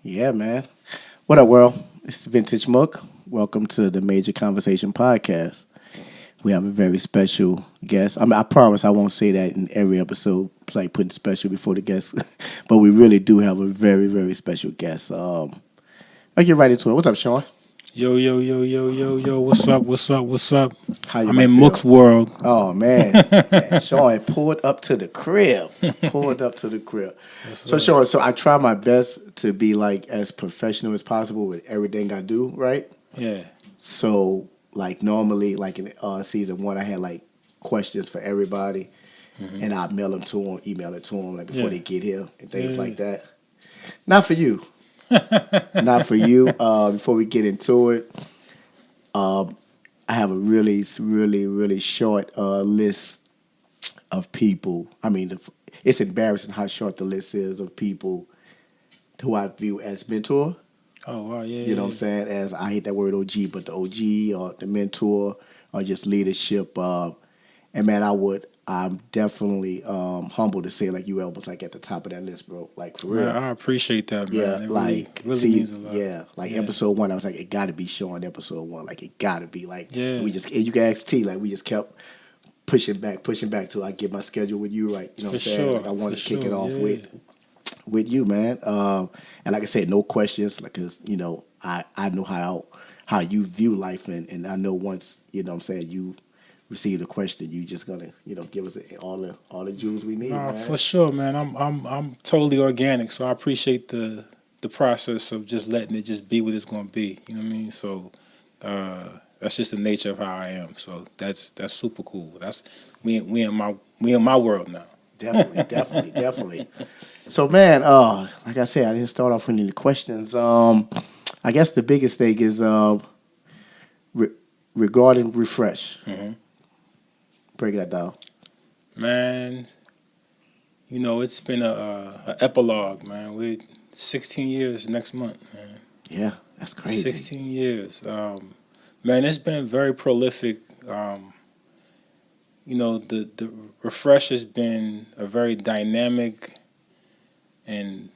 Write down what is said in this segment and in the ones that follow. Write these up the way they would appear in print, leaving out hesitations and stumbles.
Yeah, man. What up, world? It's Vintage Mook. Welcome to the Major Conversation Podcast. We have a very special guest. I promise I won't say that in every episode. It's like putting special before the guest, but we really do have a very, very special guest. I'll get right into it. What's up, Sean? Yo, yo, yo, yo, yo, yo, what's up, what's up, what's up? How you I'm might in feel? Mook's world. Oh man, Sean pulled up to the crib. Pulled up to the crib. What's So up? Sean, so I try my best to be like as professional as possible with everything I do, right? Yeah, So like normally, like in season one, I had like questions for everybody, hmm, and I mail them to them, email it to them like before yeah, they get here and things yeah, like that. Not for you, not for you. Before we get into it, I have a really, really, really short list of people. I mean, it's embarrassing how short the list is of people who I view as mentor. Oh, wow, yeah, You know what I'm yeah, saying? As I hate that word OG, but the OG or the mentor or just leadership. And man, I'm definitely humbled to say like you was like at the top of that list, bro. Like for man, real. I appreciate that, Yeah, man. It really, like really see, means a lot. yeah, like Yeah, episode one, I was like, it got to be Sean. Episode one, like it got to be like, and yeah, we just and you can ask T, like we just kept pushing back till I get my schedule with you right. You know what I'm saying? Like I for wanted to kick it sure, off yeah. with you, man. And like I said, no questions, like cause I know how you view life, and I know once what I'm saying you receive the question, you just gonna give us all the jewels we need, No, man. for sure, man. I'm totally organic, so I appreciate the process of just letting it just be what it's gonna be. You know what I mean? So, that's just the nature of how I am. So that's super cool. That's we in my world now. Definitely, definitely, definitely. So, man, like I said, I didn't start off with any questions. I guess the biggest thing is re- regarding refresh. Hmm. Break that down. Man, it's been a epilogue, man. We 16 years next month, man. Yeah, that's crazy. 16 years. Man, it's been very prolific. Um, the refresh has been a very dynamic and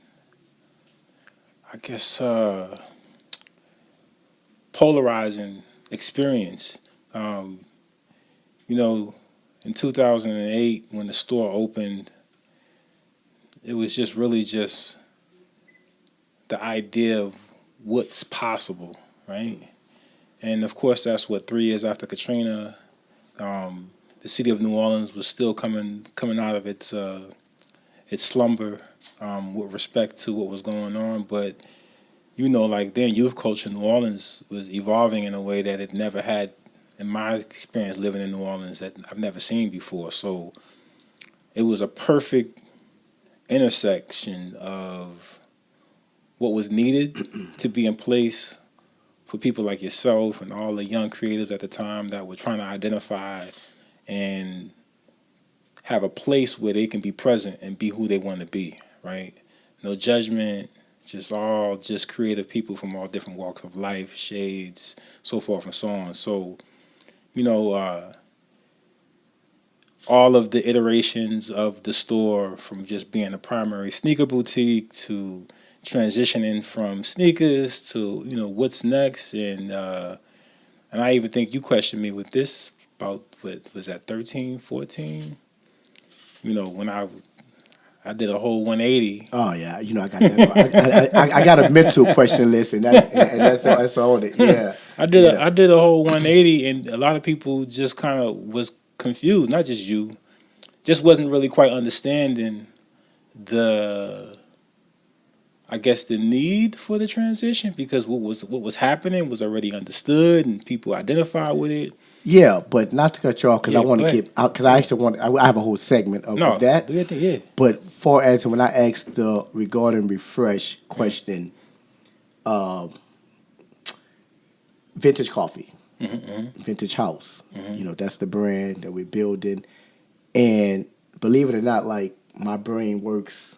I guess polarizing experience. Um, you know, in 2008 when the store opened, it was just really just the idea of what's possible, right? And of course, that's what 3 years after Katrina, the city of New Orleans was still coming out of its slumber with respect to what was going on. But like then youth culture, New Orleans was evolving in a way that it never had, in my experience living in New Orleans, that I've never seen before. So it was a perfect intersection of what was needed to be in place for people like yourself and all the young creatives at the time that were trying to identify and have a place where they can be present and be who they want to be, right? No judgment, just creative people from all different walks of life, shades, so forth and so on. So, you know, uh, all of the iterations of the store from just being a primary sneaker boutique to transitioning from sneakers to, what's next and I even think you questioned me with this about what was that 13, 14? When I did a whole 180. Oh yeah, I got that. I got a mental question list, and that's all it. Yeah, I did a, yeah, I did a whole 180, and a lot of people just kind of was confused. Not just you, just wasn't really quite understanding the, I guess, the need for the transition because what was happening was already understood and people identify with it. yeah. But not to cut you off because I Yeah, want go to ahead. get because Go I ahead. actually I have a whole segment of No, that. do your thing. Yeah. But far as when I asked the regarding refresh question, vintage coffee, Mm-hmm, vintage house. mm-hmm, That's the brand that we're building. And believe it or not, like my brain works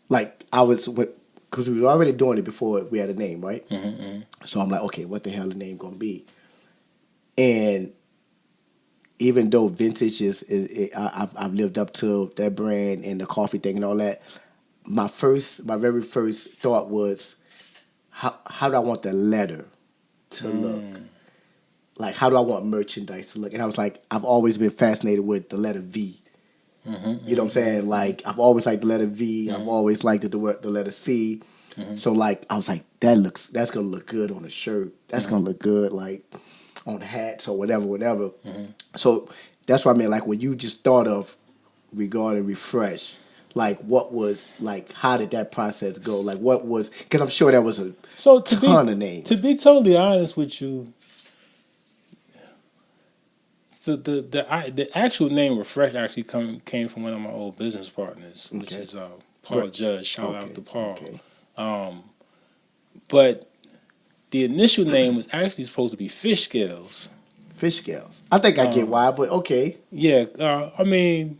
like I was because we were already doing it before we had a name, right? mm-hmm, So I'm like, okay, what the hell the name gonna be? And even though vintage I've lived up to that brand and the coffee thing and all that. my very first thought was, how do I want the letter to look? Like, how do I want merchandise to look? And I was like, I've always been fascinated with the letter V. You know what I'm saying? Like, I've always liked the letter V. I've always liked the letter C. So like, I was like, that's gonna look good on a shirt. That's gonna look good like on hats or whatever. So that's what I mean. Like, when you just thought of regarding refresh, like, what was like, how did that process go? Like, what was, because I'm sure there was a So ton of names. to be totally honest with you, so the actual name Refresh actually came from one of my old business partners, which Okay. is Paul Right. Judge. Shout out Okay. to Paul. Okay. But the initial name was actually supposed to be Fish Scales. Fish scales. I think I get why, but okay. Yeah, I mean,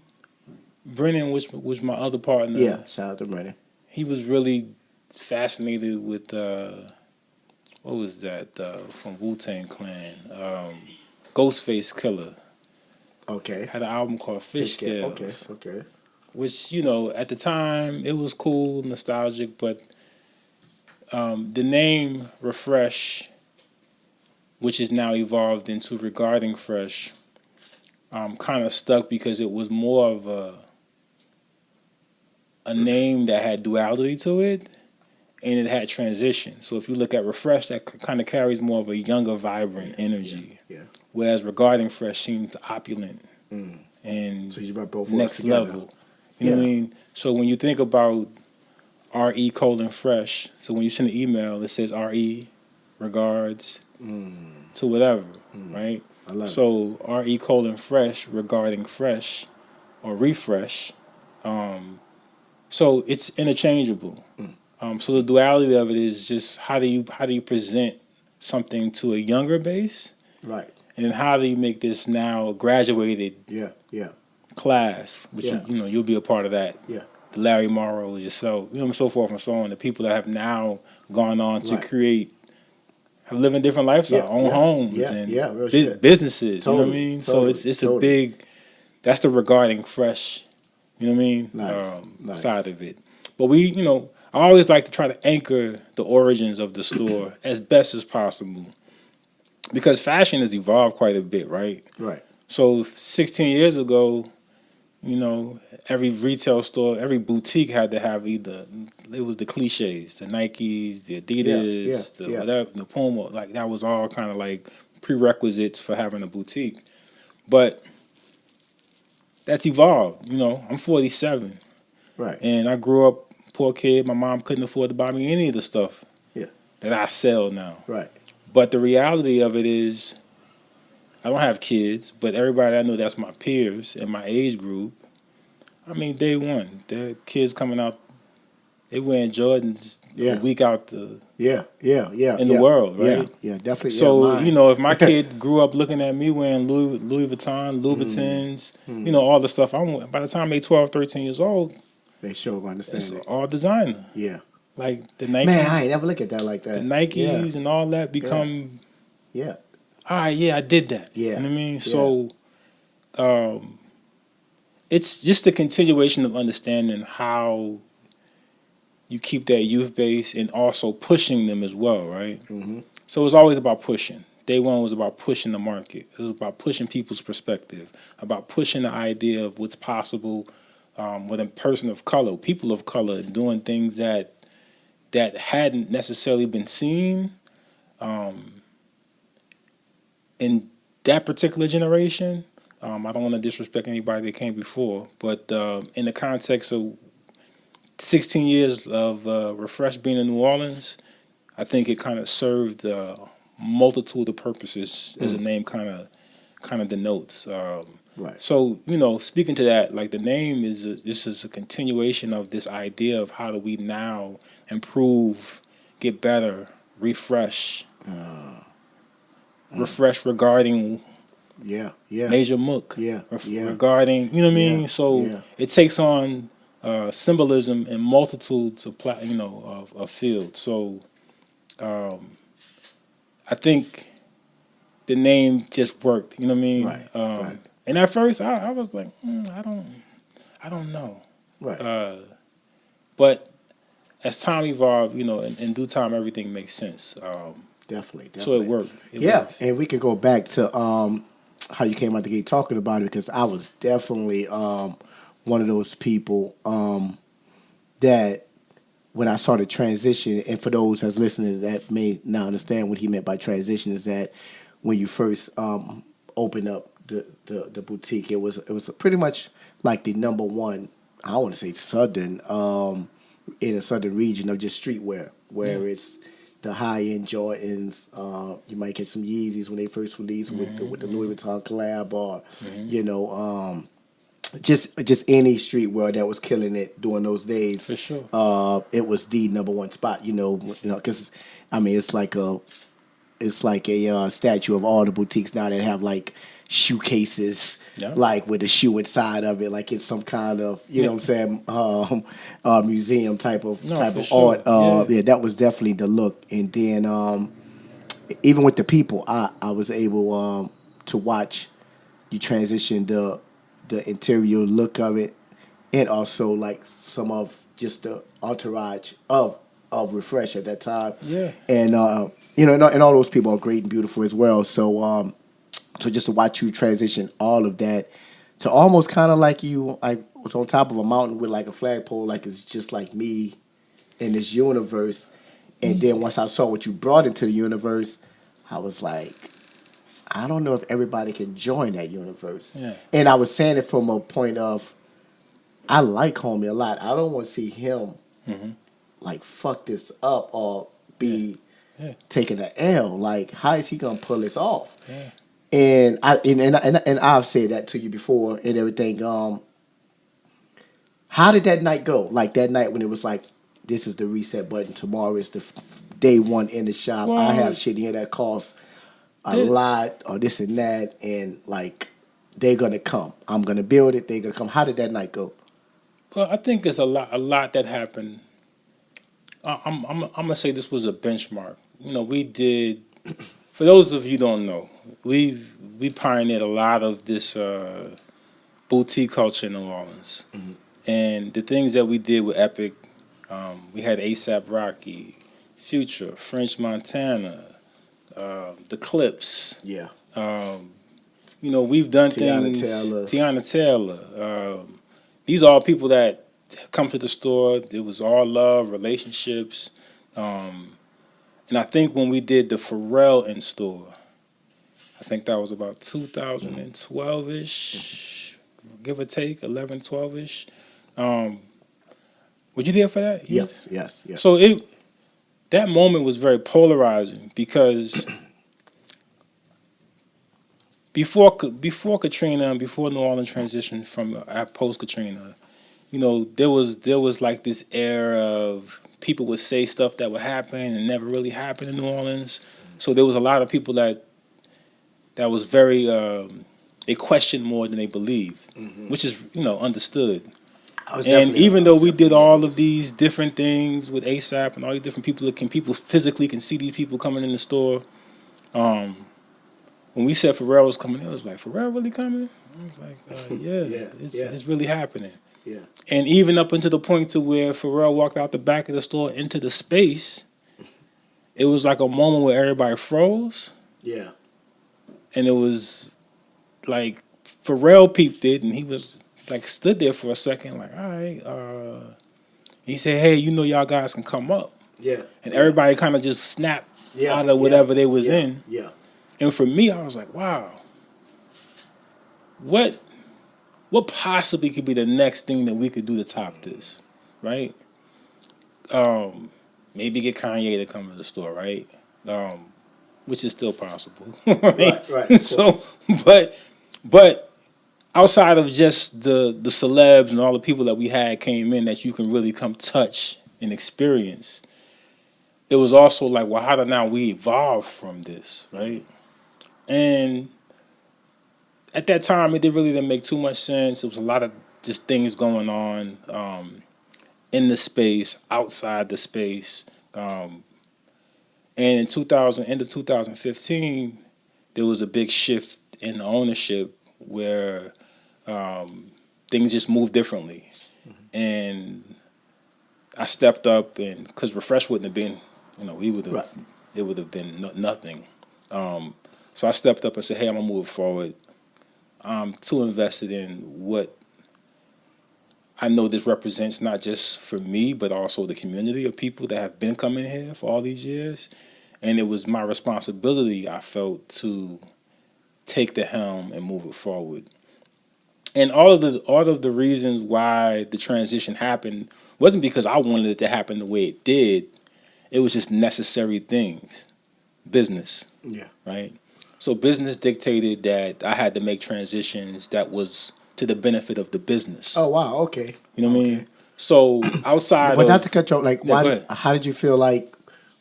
Brennan, which was my other partner, Yeah. Shout out to Brandon. he was really fascinated with what was that from Wu-Tang Clan, Ghostface Killer. Okay. Had an album called Fish scale. Scales, Okay. which at the time it was cool, nostalgic, but the name Refresh, which is now evolved into Regarding Fresh, kind of stuck because it was more of a name that had duality to it, and it had transition. So if you look at Refresh, that kind of carries more of a younger, vibrant energy, Yeah. whereas Regarding Fresh seems opulent and So you brought both words next together. level. You know what I mean? So when you think about RE colon fresh, so when you send an email, it says RE regards to whatever, right? I love it. So RE colon fresh regarding fresh or refresh. So it's interchangeable. So the duality of it is just how do you present something to a younger base, Right. and then how do you make this now a graduated Yeah. Yeah. class, which Yeah. you'll be a part of that. Yeah. The Larry Morrow, yourself, so forth and so on. The people that have now gone on to Right. create, have living different lifestyles, own homes and real shit. businesses. You know what I Totally, mean? So totally, it's a totally. big. That's the regarding fresh. You know what I mean? Nice. Side of it. But I always like to try to anchor the origins of the store as best as possible, because fashion has evolved quite a bit, right? Right. So 16 years ago, every retail store, every boutique had to have either, it was the cliches, the Nikes, the Adidas, the whatever, the Puma, like that was all kind of like prerequisites for having a boutique. But that's evolved. I'm 47, Right. and I grew up poor kid. My mom couldn't afford to buy me any of the stuff Yeah. that I sell now. Right. But the reality of it is, I don't have kids, but everybody I know that's my peers in my age group, I mean, day one, their kids coming out, they wearing Jordans a week out in the world, right? Yeah. Definitely. So, mine. if my kid grew up looking at me wearing Louis Vuitton, Louboutins, all the stuff, by the time they 12, 13 years old, They sure understand it's it. all designer. Yeah. Like the Nikes, Man, I ain't never look at that like that. the Nikes and all that become, Yeah. I did that. Yeah. You know what I mean? Yeah. So, it's just a continuation of understanding how you keep that youth base and also pushing them as well, right? Mm-hmm. So it's always about pushing. Day one was about pushing the market. It was about pushing people's perspective, about pushing the idea of what's possible with a person of color, people of color, doing things that hadn't necessarily been seen in that particular generation. I don't want to disrespect anybody that came before, but in the context of 16 years of Refresh being in New Orleans, I think it kind of served a multitude of purposes, as the name kind of denotes. Right. So speaking to that, like the name this is a continuation of this idea of how do we now improve, get better, refresh regarding Major Mook. Regarding, you know what I mean? So it takes on symbolism in multitudes of of fields. So I think the name just worked. You know what I mean? Right. And at first I was like, I don't know. Right. But as time evolved, in due time, everything makes sense. Definitely, So it definitely. worked. It Yeah, works. and we can go back to how you came out the gate talking about it because I was definitely one of those people that when I started transition, and for those that's listening that may not understand what he meant by transition, is that when you first opened up the boutique, it was pretty much like the number one. I don't want to say southern in a southern region of just streetwear, Yeah. where it's the high end Jordans. You might get some Yeezys when they first release with the Louis Vuitton collab, or you know. Just any streetwear that was killing it during those days. For sure. It was the number one spot. Because I mean, it's like a statue of all the boutiques now that have like shoe cases, Yeah. like with a shoe inside of it, like it's some kind of Yeah. what I'm saying, museum type of No, for art. sure. Yeah. Yeah, that was definitely the look. And then even with the people, I was able to watch you transition the interior look of it, and also like some of just the entourage of Refresh at that time, Yeah. and and all those people are great and beautiful as well. So just to watch you transition all of that to almost kind of like you like was on top of a mountain with like a flagpole, like it's just like me in this universe. And then once I saw what you brought into the universe, I was like, I don't know if everybody can join that universe. Yeah. And I was saying it from a point of I like Homie a lot. I don't want to see him Mm-hmm. like fuck this up or Yeah. be Yeah. taking an L. Like, how is he gonna pull this off? Yeah. And I've said that to you before and everything. How did that night go? Like that night when it was like, this is the reset button. Tomorrow is the day one in the shop. I have Well, shit here that costs a did, lot or this and that, and like they're gonna come. I'm gonna build it. They're gonna come. How did that night go? well, I think it's a lot that happened. I'm gonna say this was a benchmark. We did. For those of you who don't know, we pioneered a lot of this boutique culture in New Orleans, and the things that we did were epic. We had ASAP Rocky, Future, French Montana, the Clips. Yeah, We've done Tiana things. Taylor. Tiana Taylor. These are all people that come to the store. It was all love, relationships, and I think when we did the Pharrell in store, I think that was about 2012 ish, give or take 11, 12 ish. Um, were you there for that? Yes, yes, yes. So that moment was very polarizing because before Katrina and before New Orleans transitioned from post Katrina, there was like this air of people would say stuff that would happen and never really happened in New Orleans. So there was a lot of people that was very they questioned more than they believed, which is understood. I was And definitely. even I though was we did definitely all of nervous. these different things with ASAP and all these different people, people physically can see these people coming in the store. Um, when we said Pharrell was coming, it was like, Pharrell really coming? I was like, yeah, Yeah, it's yeah, it's really happening. yeah. And even up until the point to where Pharrell walked out the back of the store into the space, it was like a moment where everybody froze, Yeah. and it was like Pharrell peeped it, and he was like stood there for a second, like, all right. He said, hey, y'all guys can come up, Yeah. and Yeah. everybody kind of just snapped Yeah. out of Yeah. whatever they was Yeah. in. Yeah. And for me, I was like, wow, what what possibly could be the next thing that we could do to top this, right? Um, Maybe get Kanye to come to the store, right? Um, which is still possible, right? Right. Right. Of So, course. but outside of just the celebs and all the people that we had came in that you can really come touch and experience, it was also like, well, how do now we evolve from this, right? And at that time, didn't make too much sense. There was a lot of just things going on in the space, outside the space. And in 2000, end of 2015, there was a big shift in the ownership where things just moved differently. And I stepped up, and because Refresh wouldn't have been, we would have, Right. it would have been nothing. So I stepped up and said, "Hey, I'm gonna move forward. I'm too invested in what I know this represents, not just for me, but also the community of people that have been coming here for all these years. And it was my responsibility, I felt, to take the helm and move it forward. And all of the reasons why the transition happened wasn't because I wanted it to happen the way it did. It was just necessary things, business, Yeah. right? So business dictated that I had to make transitions that was to the benefit of the business. Oh wow. Okay. You know what I Okay. mean? So outside But not of to cut you off, like, yeah, why? go ahead. How did you feel like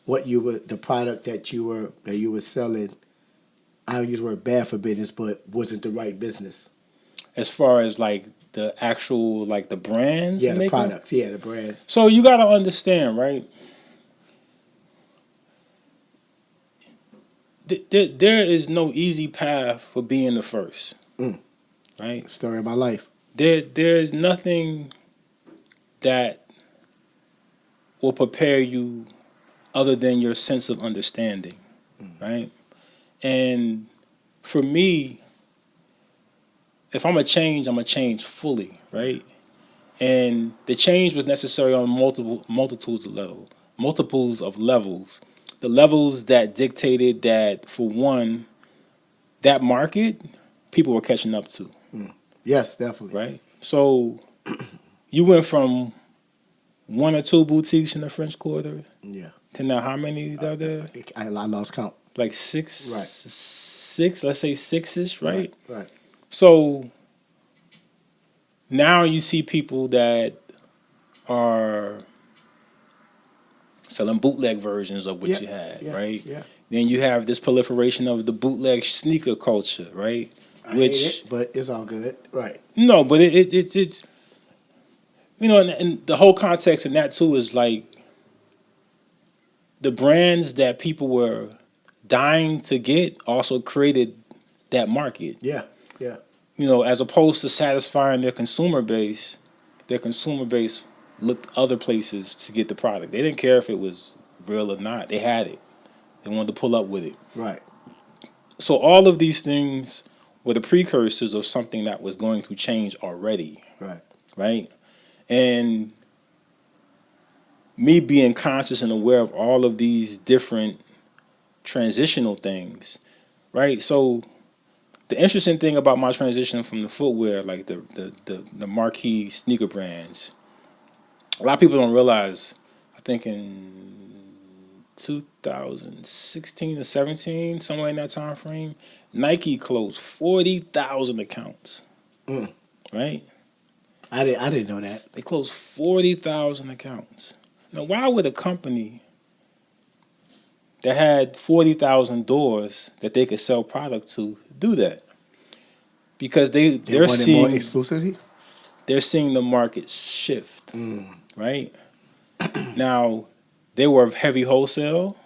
what you were, the product that you were selling? I don't use the word bad for business, but wasn't the right business. As far as like the actual like the brands Yeah, and the makeup. products. Yeah, the brands. So you got to understand, right? There is no easy path for being the first, Mm. right? Story of my life. There's nothing that will prepare you other than your sense of understanding, right? And for me, if I'm a change fully, right? And the change was necessary on multiples of levels. The levels that dictated that, for one, that market, people were catching up to, Yes, definitely. right? So you went from one or two boutiques in the French Quarter Yeah. to now how many are there? I lost count. Like six, Right. six. Let's say six-ish, Right. right? Right. So now you see people that are selling bootleg versions of what Yeah. you had, Yeah. right? Yeah. Then you have this proliferation of the bootleg sneaker culture, right? I hate Which it, but it's all good. Right. no, but it's and the whole context in that too is like the brands that people were dying to get also created that market. Yeah. Yeah. As opposed to satisfying their consumer base looked other places to get the product. They didn't care if it was real or not. They had it. They wanted to pull up with it. Right. So all of these things were the precursors of something that was going to change already, Right. right? And me being conscious and aware of all of these different transitional things, right? So the interesting thing about my transition from the footwear, like the marquee sneaker brands, a lot of people don't realize. I think in 2016 or 17, somewhere in that time frame, Nike closed 40,000 accounts. Mm. Right? I didn't know that. They closed 40,000 accounts. Now, why would a company that had 40,000 doors that they could sell product to do that? Because They they're wanted more seeing exclusivity. the market shift, Mm. right? Now, they were heavy wholesale,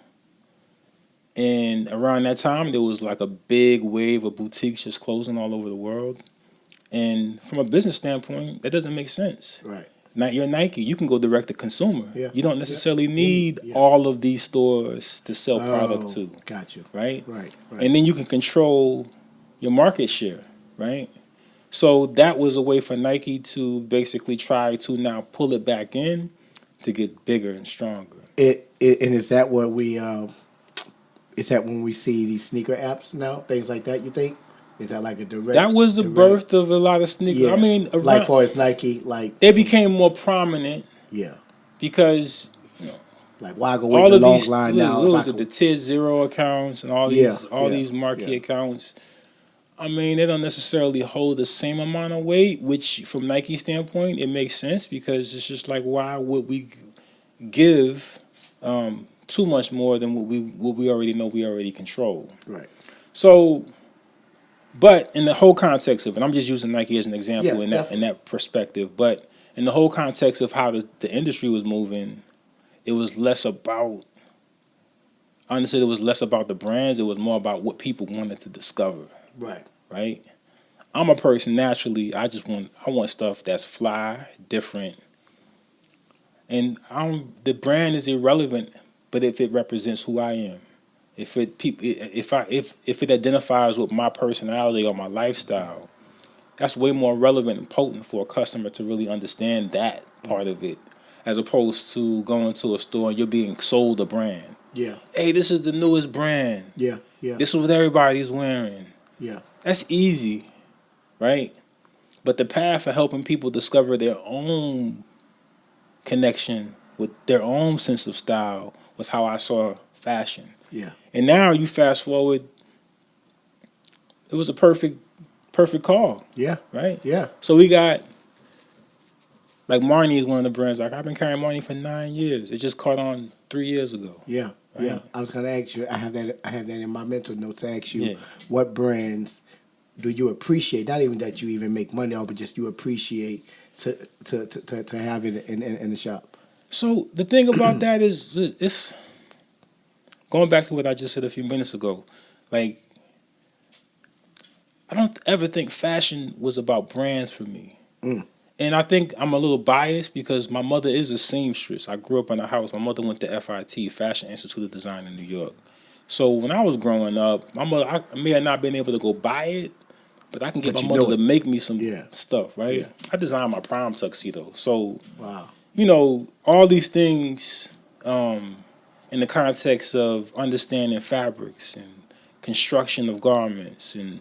and around that time there was like a big wave of boutiques just closing all over the world. And from a business standpoint, that doesn't make sense. Right. Not your Nike. You can go direct to consumer. Yeah. You don't Yeah. necessarily need Yeah. all of these stores to sell product Oh, to, got you. right? Right. Right. And then you can control your market share, right? So that was a way for Nike to basically try to now pull it back in to get bigger and stronger. It and is that what we is that when we see these sneaker apps now, things like that? You think is that like a That was the direct? birth of a lot of sneakers. I Yeah, mean, like around for as Nike, like they from became more prominent yeah, because like why go wait in all the of long these line now what if I was it, the could? tier zero accounts and Yeah, all yeah, these marquee yeah. accounts. I mean, they don't necessarily hold the same amount of weight, which from Nike's standpoint, it makes sense because it's just like why would we give too much more than what we already know we already control. Right. So, but in the whole context of it, I'm just using Nike as an Yeah, example in definitely. that perspective. But in the whole context of how the industry was moving, it was less about honestly, it was less about the brands. It was more about what people wanted to discover, Right. right? I'm a person naturally. I want stuff that's fly, different, And the brand is irrelevant, but if it represents who I am, if it identifies with my personality or my lifestyle, that's way more relevant and potent for a customer to really understand that part of it, as opposed to going to a store and you're being sold a brand. Yeah. Hey, this is the newest brand. Yeah. Yeah. This is what everybody's wearing. Yeah. That's easy, right? But the path of helping people discover their own connection with their own sense of style was how I saw fashion. Yeah. And now you fast forward, it was a perfect call, Yeah. right? Yeah. So we got like Marnie is one of the brands. Like I've been carrying Marnie for 9 years. It just caught on 3 years ago. Yeah. Right? Yeah. I was gonna ask you. I have that in my mental notes to ask you. Yeah. What brands do you appreciate? Not even that you even make money on, but just you appreciate to have it in the shop. So the thing about that is, it's going back to what I just said a few minutes ago. Like I don't ever think fashion was about brands for me. Mm. And I think I'm a little biased because my mother is a seamstress. I grew up in a house. My mother went to FIT, Fashion Institute of Design in New York. So when I was growing up, my mother, I may have not been able to go buy it, but I can get But my you mother know to it. make me some Yeah. stuff, right? Yeah. I designed my prom tuxedo. So, Wow. all these things in the context of understanding fabrics and construction of garments and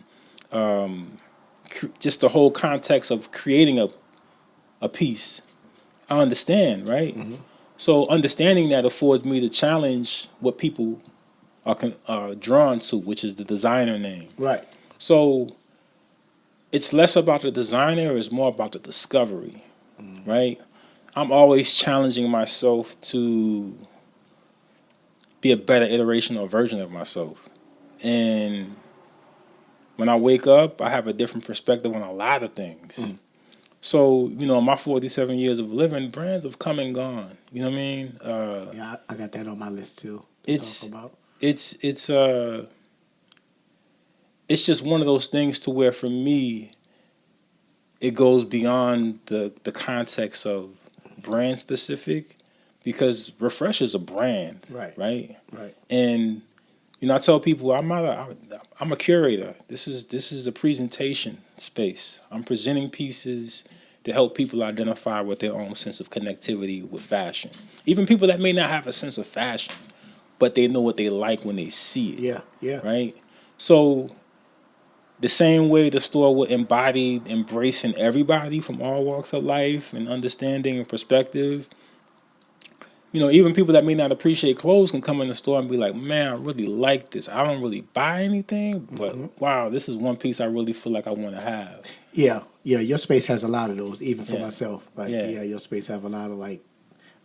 just the whole context of creating a piece, I understand, right? Mm-hmm. So understanding that affords me to challenge what people are drawn to, which is the designer name. Right. So it's less about the designer, it's more about the discovery, right? I'm always challenging myself to be a better iteration or version of myself. And when I wake up, I have a different perspective on a lot of things. Mm. So, in my 47 years of living, brands have come and gone. You know what I mean? Yeah, I got that on my list too. To It's talk about. it's it's uh it's just one of those things to where for me it goes beyond the context of brand specific, because Refresh is a brand, Right. right? Right. And I tell people I'm a curator. This is a presentation space. I'm presenting pieces to help people identify with their own sense of connectivity with fashion. Even people that may not have a sense of fashion, but they know what they like when they see it. Yeah. Yeah. Right? So the same way the store would embody embracing everybody from all walks of life and understanding and perspective, even people that may not appreciate clothes can come in the store and be like, man, I really like this. I don't really buy anything, but wow, this is one piece I really feel like I want to have. Yeah. Yeah. Your space has a lot of those, even for Yeah. myself. Like, Yeah. yeah, your space have a lot of like,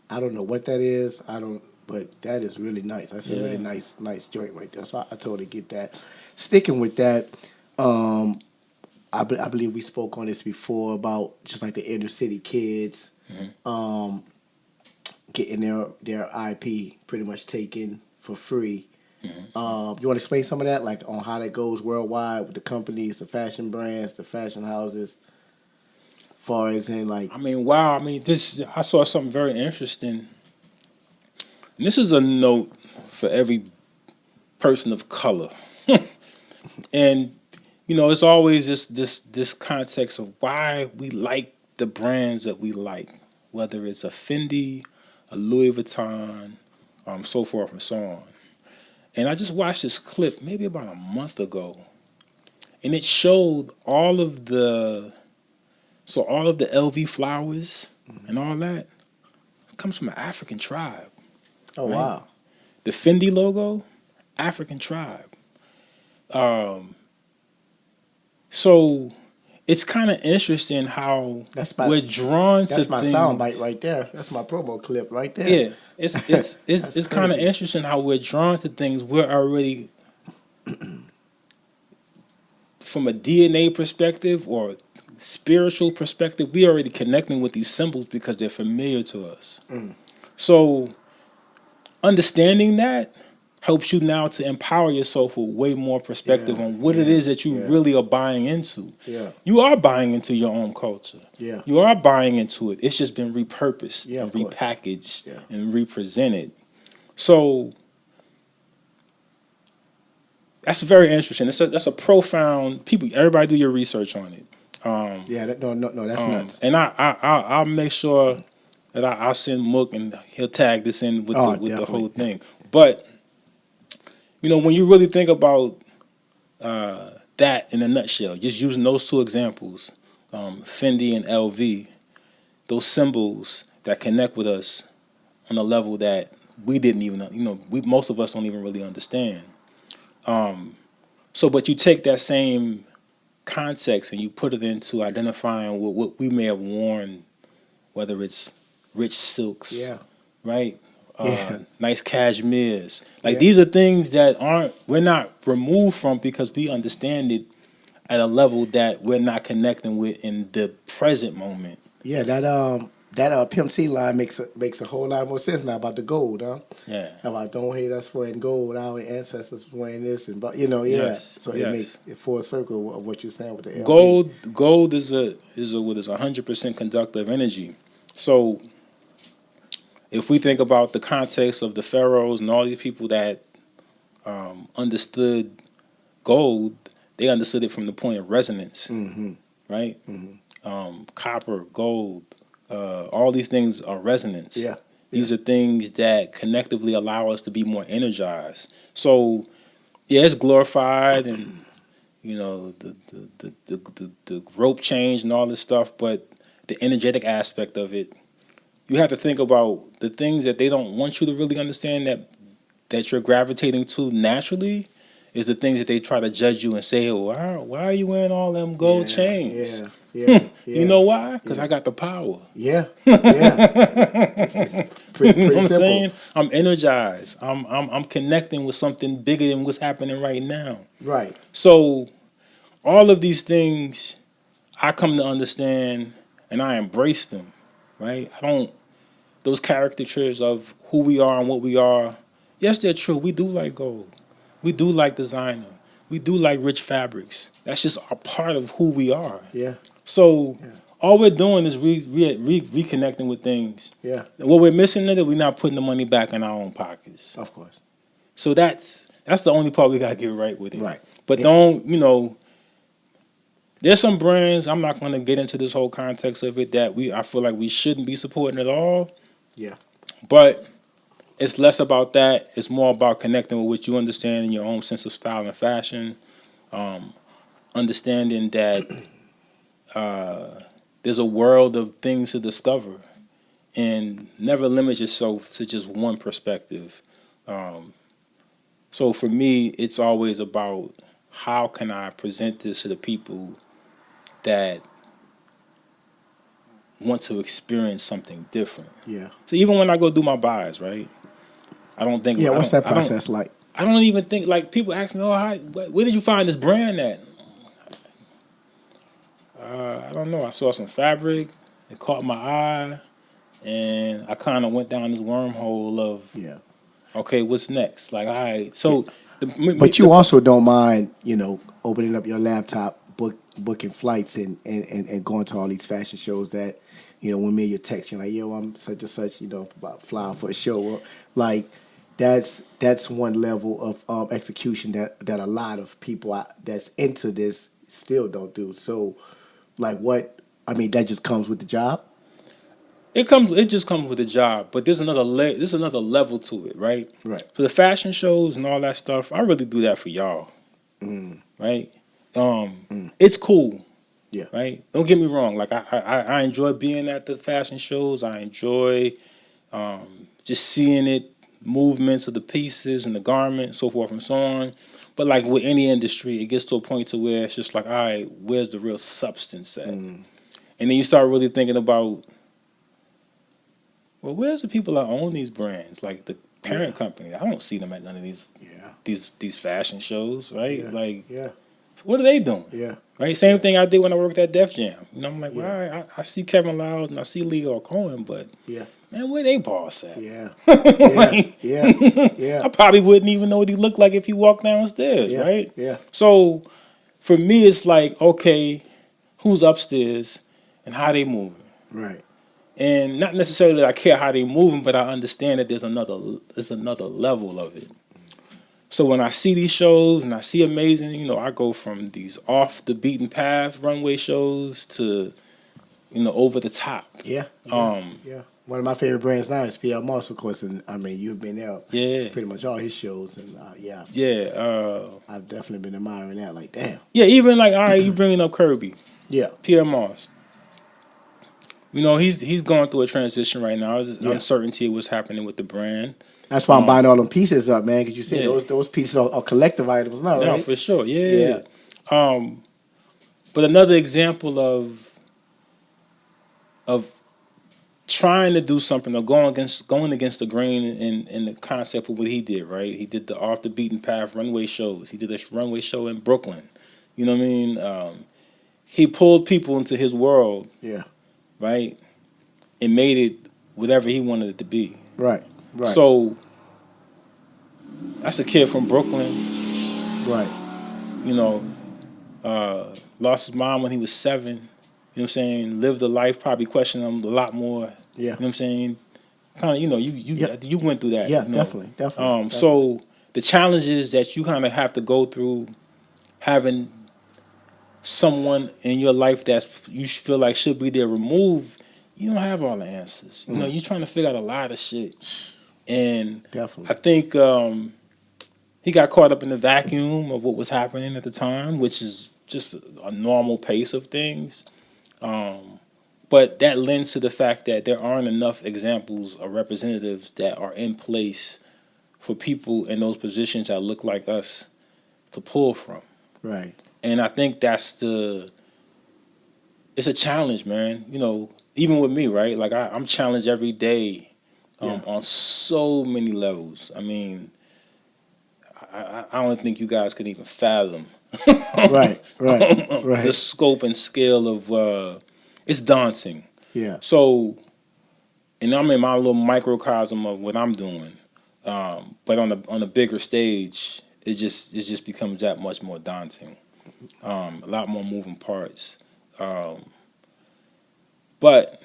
I don't know what that is. I don't, but that is really nice. That's a really Yeah. nice joint right there. So I totally get that. Sticking with that, I believe we spoke on this before about just like the inner city kids, getting their IP pretty much taken for free. You want to explain some of that, like on how that goes worldwide with the companies, the fashion brands, the fashion houses, far as in like, I mean, wow. I mean, I saw something very interesting. And this is a note for every person of color. And it's always this context of why we like the brands that we like, whether it's a Fendi, a Louis Vuitton, so forth and so on. And I just watched this clip maybe about a month ago, and it showed all of the LV flowers and all that comes from an African tribe. oh Right. wow, The Fendi logo, African tribe. So it's kind of interesting how we're drawn to that's my things. sound bite right there. That's my promo clip right there. Yeah, it's That's kind of crazy. interesting how we're drawn to things. We're already, from a DNA perspective or spiritual perspective, we already connecting with these symbols because they're familiar to us. So understanding that, helps you now to empower yourself with way more perspective Yeah, on what it yeah, is that you yeah, really are buying into. yeah, You are buying into your own culture. yeah, You are buying into it. It's just been repurposed yeah. and Of course. repackaged Yeah, and represented. So that's very interesting. That's a profound people. Everybody do your research on it. yeah. No, no, no. That's nuts. And I'll make sure that I'll send Mook and he'll tag this in Oh, with the definitely. whole thing. But when you really think about that in a nutshell, just using those two examples, Fendi and LV, those symbols that connect with us on a level that we didn't even, we most of us don't even really understand. So, but you take that same context and you put it into identifying what we may have worn, whether it's rich silks, Yeah, right? yeah, Nice cashmeres. Like yeah, these are things that we're not removed from because we understand it at a level that we're not connecting with in the present moment. yeah. That Pimp C line makes a whole lot more sense now about the gold, huh? Yeah. How about don't hate us for wearing gold, our ancestors was wearing this, and but yeah. Yes. So it Yes. makes it full circle of what you're saying with the LV. Gold is a what is 100% conductive energy. So if we think about the context of the pharaohs and all these people that understood gold, they understood it from the point of resonance, Mm-hmm. right? Mm-hmm. Copper, gold, all these things are resonance. Yeah, yeah, These are things that connectively allow us to be more energized. So yeah, it's glorified and the rope change and all this stuff, but the energetic aspect of it, you have to think about the things that they don't want you to really understand that you're gravitating to naturally is the things that they try to judge you and say, oh, why are you wearing all them gold yeah, chains? yeah, yeah, You yeah, know why? Because yeah, I got the power. yeah, yeah. It's You know pretty what I'm simple. saying? I'm energized. I'm connecting with something bigger than what's happening right now. Right. So all of these things I come to understand and I embrace them. Right? I don't those caricatures of who we are and what we are. Yes, they're true. We do like gold. We do like designer. We do like rich fabrics. That's just a part of who we are. Yeah, So yeah, all we're doing is reconnecting with things. yeah. And what we're missing is that we're not putting the money back in our own pockets. Of course. So that's the only part we gotta get right with it. Right. But Yeah, don't there's some brands I'm not gonna get into this whole context of it that I feel like we shouldn't be supporting at all. yeah, But it's less about that. It's more about connecting with what you understand in your own sense of style and fashion. Um, Understanding that there's a world of things to discover and never limit yourself to just one perspective. Um, so for me, it's always about how can I present this to the people that want to experience something different. yeah. So even when I go do my buys, right? Yeah, what's that process like? I don't even think like people ask me, "Oh, where did you find this brand at?" I don't know. I saw some fabric. It caught my eye, and I kind of went down this wormhole of, Yeah. okay, what's next? Like, all right, Yeah. so But you also don't mind, opening up your laptop, booking flights and going to all these fashion shows that, when me and you text you like, yo, I'm such and such, about flying for a show. Well, like that's one level of execution that a lot of people that's into this still don't do. So like that just comes with the job. it just comes with a job. But there's another level to it, right? Right. For the fashion shows and all that stuff, I really do that for y'all, Mm, right? mm, It's cool. yeah. Right? Don't get me wrong. Like I enjoy being at the fashion shows. I enjoy just seeing it, movements of the pieces and the garment, so forth and so on. But like with any industry, it gets to a point to where it's just like, all right, where's the real substance at? Mm, And then you start really thinking about, well, where's the people that own these brands? Like the yeah. parent company. I don't see them at none of Yeah. these fashion shows, right? Yeah. Like, Yeah. what are they doing? Yeah. Right? Same thing I did when I worked at Def Jam. I'm like, Yeah. well, I see Kevin Loud and I see Leo Cohen, but Yeah. man, where they boss at? Yeah. Like, Yeah. I probably wouldn't even know what he looked like if he walked downstairs, Yeah. right? Yeah. So for me, it's like, okay, who's upstairs and how they moving? Right. And not necessarily that I care how they moving, but I understand that there's another level of it. So when I see these shows and I see Amazing, I go from these off the beaten path runway shows to, over the top. Yeah. Yeah. Um, Yeah. One of my favorite brands now is PL Moss, of course, and I mean you've been there. yeah, It's pretty much all his shows, and yeah, I've definitely been admiring that. Like, damn. yeah. Even like, all right, you bringing up Kirby, Yeah. Pierre Moss. He's going through a transition right now. There's Yeah. uncertainty of what's happening with the brand. That's why I'm buying all them pieces up, man. Because you see, Yeah. those pieces are collective items now, No, right? for sure. Yeah. Yeah. But another example of trying to do something or going against the grain in the concept of what he did, right? He did the off the beaten path runway shows. He did this runway show in Brooklyn. You know what I mean? He pulled people into his world, Yeah. right? And made it whatever he wanted it to be. Right. Right. So that's a kid from Brooklyn, right. you know, lost his mom when he was 7. You know what I'm saying? Lived a life, probably questioned him a lot more. Yeah. You know what I'm saying? Kind of, you went through that. Yeah. Definitely. So the challenges that you kind of have to go through, having someone in your life that's you feel like should be there removed, you don't have all the answers. You're trying to figure out a lot of shit, and Definitely. I think he got caught up in the vacuum of what was happening at the time, which is just a normal pace of things. But that lends to the fact that there aren't enough examples or representatives that are in place for people in those positions that look like us to pull from. Right. And I think it's a challenge, man. Even with me, right? Like I'm challenged every day on so many levels. I mean, I don't think you guys could even fathom Right. the scope and scale of it's daunting. Yeah. So, and I'm in my little microcosm of what I'm doing, but on a bigger stage, it just becomes that much more daunting. A lot more moving parts, but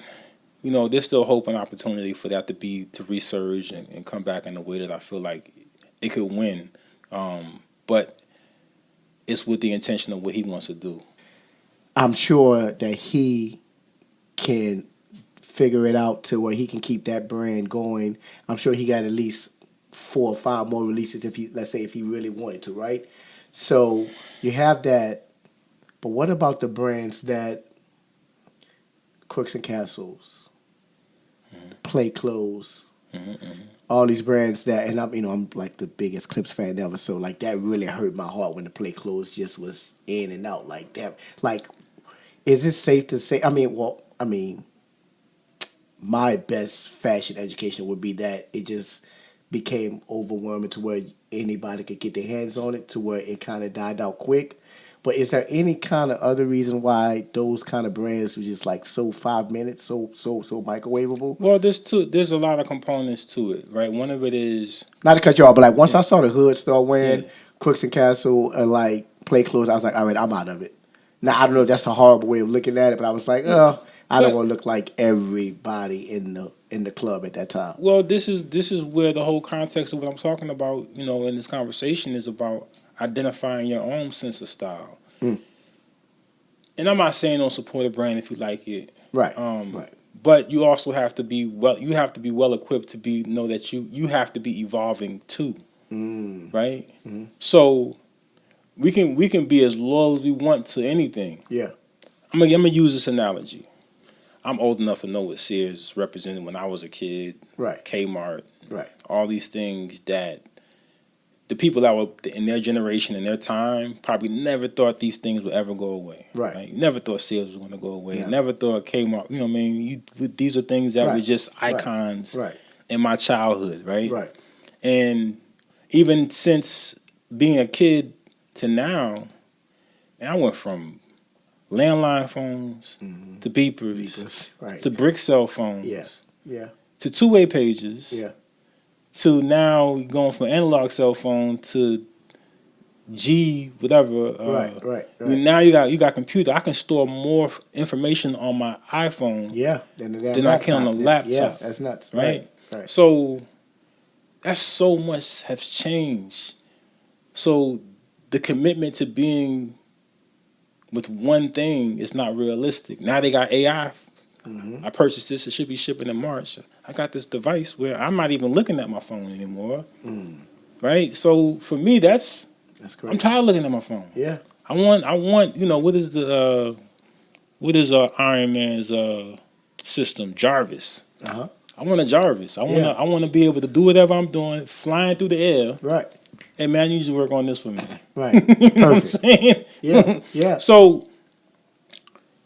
there's still hope and opportunity for that to resurge and come back in a way that I feel like it could win. But it's with the intention of what he wants to do. I'm sure that he can figure it out to where he can keep that brand going. I'm sure he got at least 4 or 5 more releases if he really wanted to, right? So you have that, but what about the brands that Crooks and Castles, Play Clothes, all these brands that, and I'm like the biggest Clips fan ever, so like that really hurt my heart when the Play Clothes just was in and out like that. Like, is it safe to say? My best fashion education would be that it just became overwhelming to where anybody could get their hands on it, to where it kind of died out quick. But is there any kind of other reason why those kind of brands were just like so 5 minutes, so microwavable? Well, there's a lot of components to it, right? One of it is Not to cut you off, but like once I saw the hood start wearing Crooks and Castle and like Play Clothes, I was like, all right, I'm out of it. Now I don't know if that's a horrible way of looking at it, but I was like, I don't want to look like everybody in the club at that time. Well, this is where the whole context of what I'm talking about, in this conversation is about identifying your own sense of style. And I'm not saying don't support a brand if you like it. Right. Right. But you also have to be well equipped to know that you have to be evolving too. Right? So we can be as loyal as we want to anything. Yeah. I'm gonna use this analogy. I'm old enough to know what Sears represented when I was a kid. Right. Kmart. Right. All these things that the people that were in their generation, in their time, probably never thought these things would ever go away. Right. Never thought Sears was going to go away. Yeah. Never thought Kmart. You know what I mean? These are things that were just icons in my childhood, right? Right. And even since being a kid to now, and I went from landline phones to beepers Right. to brick cell phones. Yeah. Yeah. to two-way pages Yeah. to now going from analog cell phone to G whatever. Right. Now you got computer. I can store more information on my iPhone Yeah. Then the damn than I can on a laptop. Yeah, laptop. that's nuts. Right. Right. So that's so much has changed. So the commitment to being with one thing is not realistic. Now they got AI. Mm-hmm. I purchased this. It should be shipping in March. I got this device where I'm not even looking at my phone anymore. Mm. Right. So for me, that's great. I'm tired of looking at my phone. Yeah. I want. What is Iron Man's system? Jarvis. Uh-huh. I want a Jarvis. I want to be able to do whatever I'm doing, flying through the air. Right. Hey man, I need you to work on this for me. Right. You know what I'm saying? Yeah. So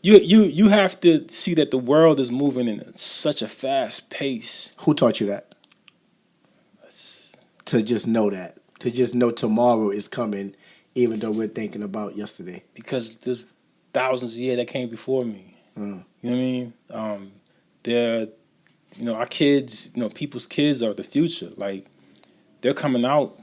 you have to see that the world is moving in such a fast pace. Who taught you that? To just know that. To just know tomorrow is coming, even though we're thinking about yesterday. Because there's thousands of years that came before me. Mm. You know what I mean? They're, our kids, people's kids are the future. Like, they're coming out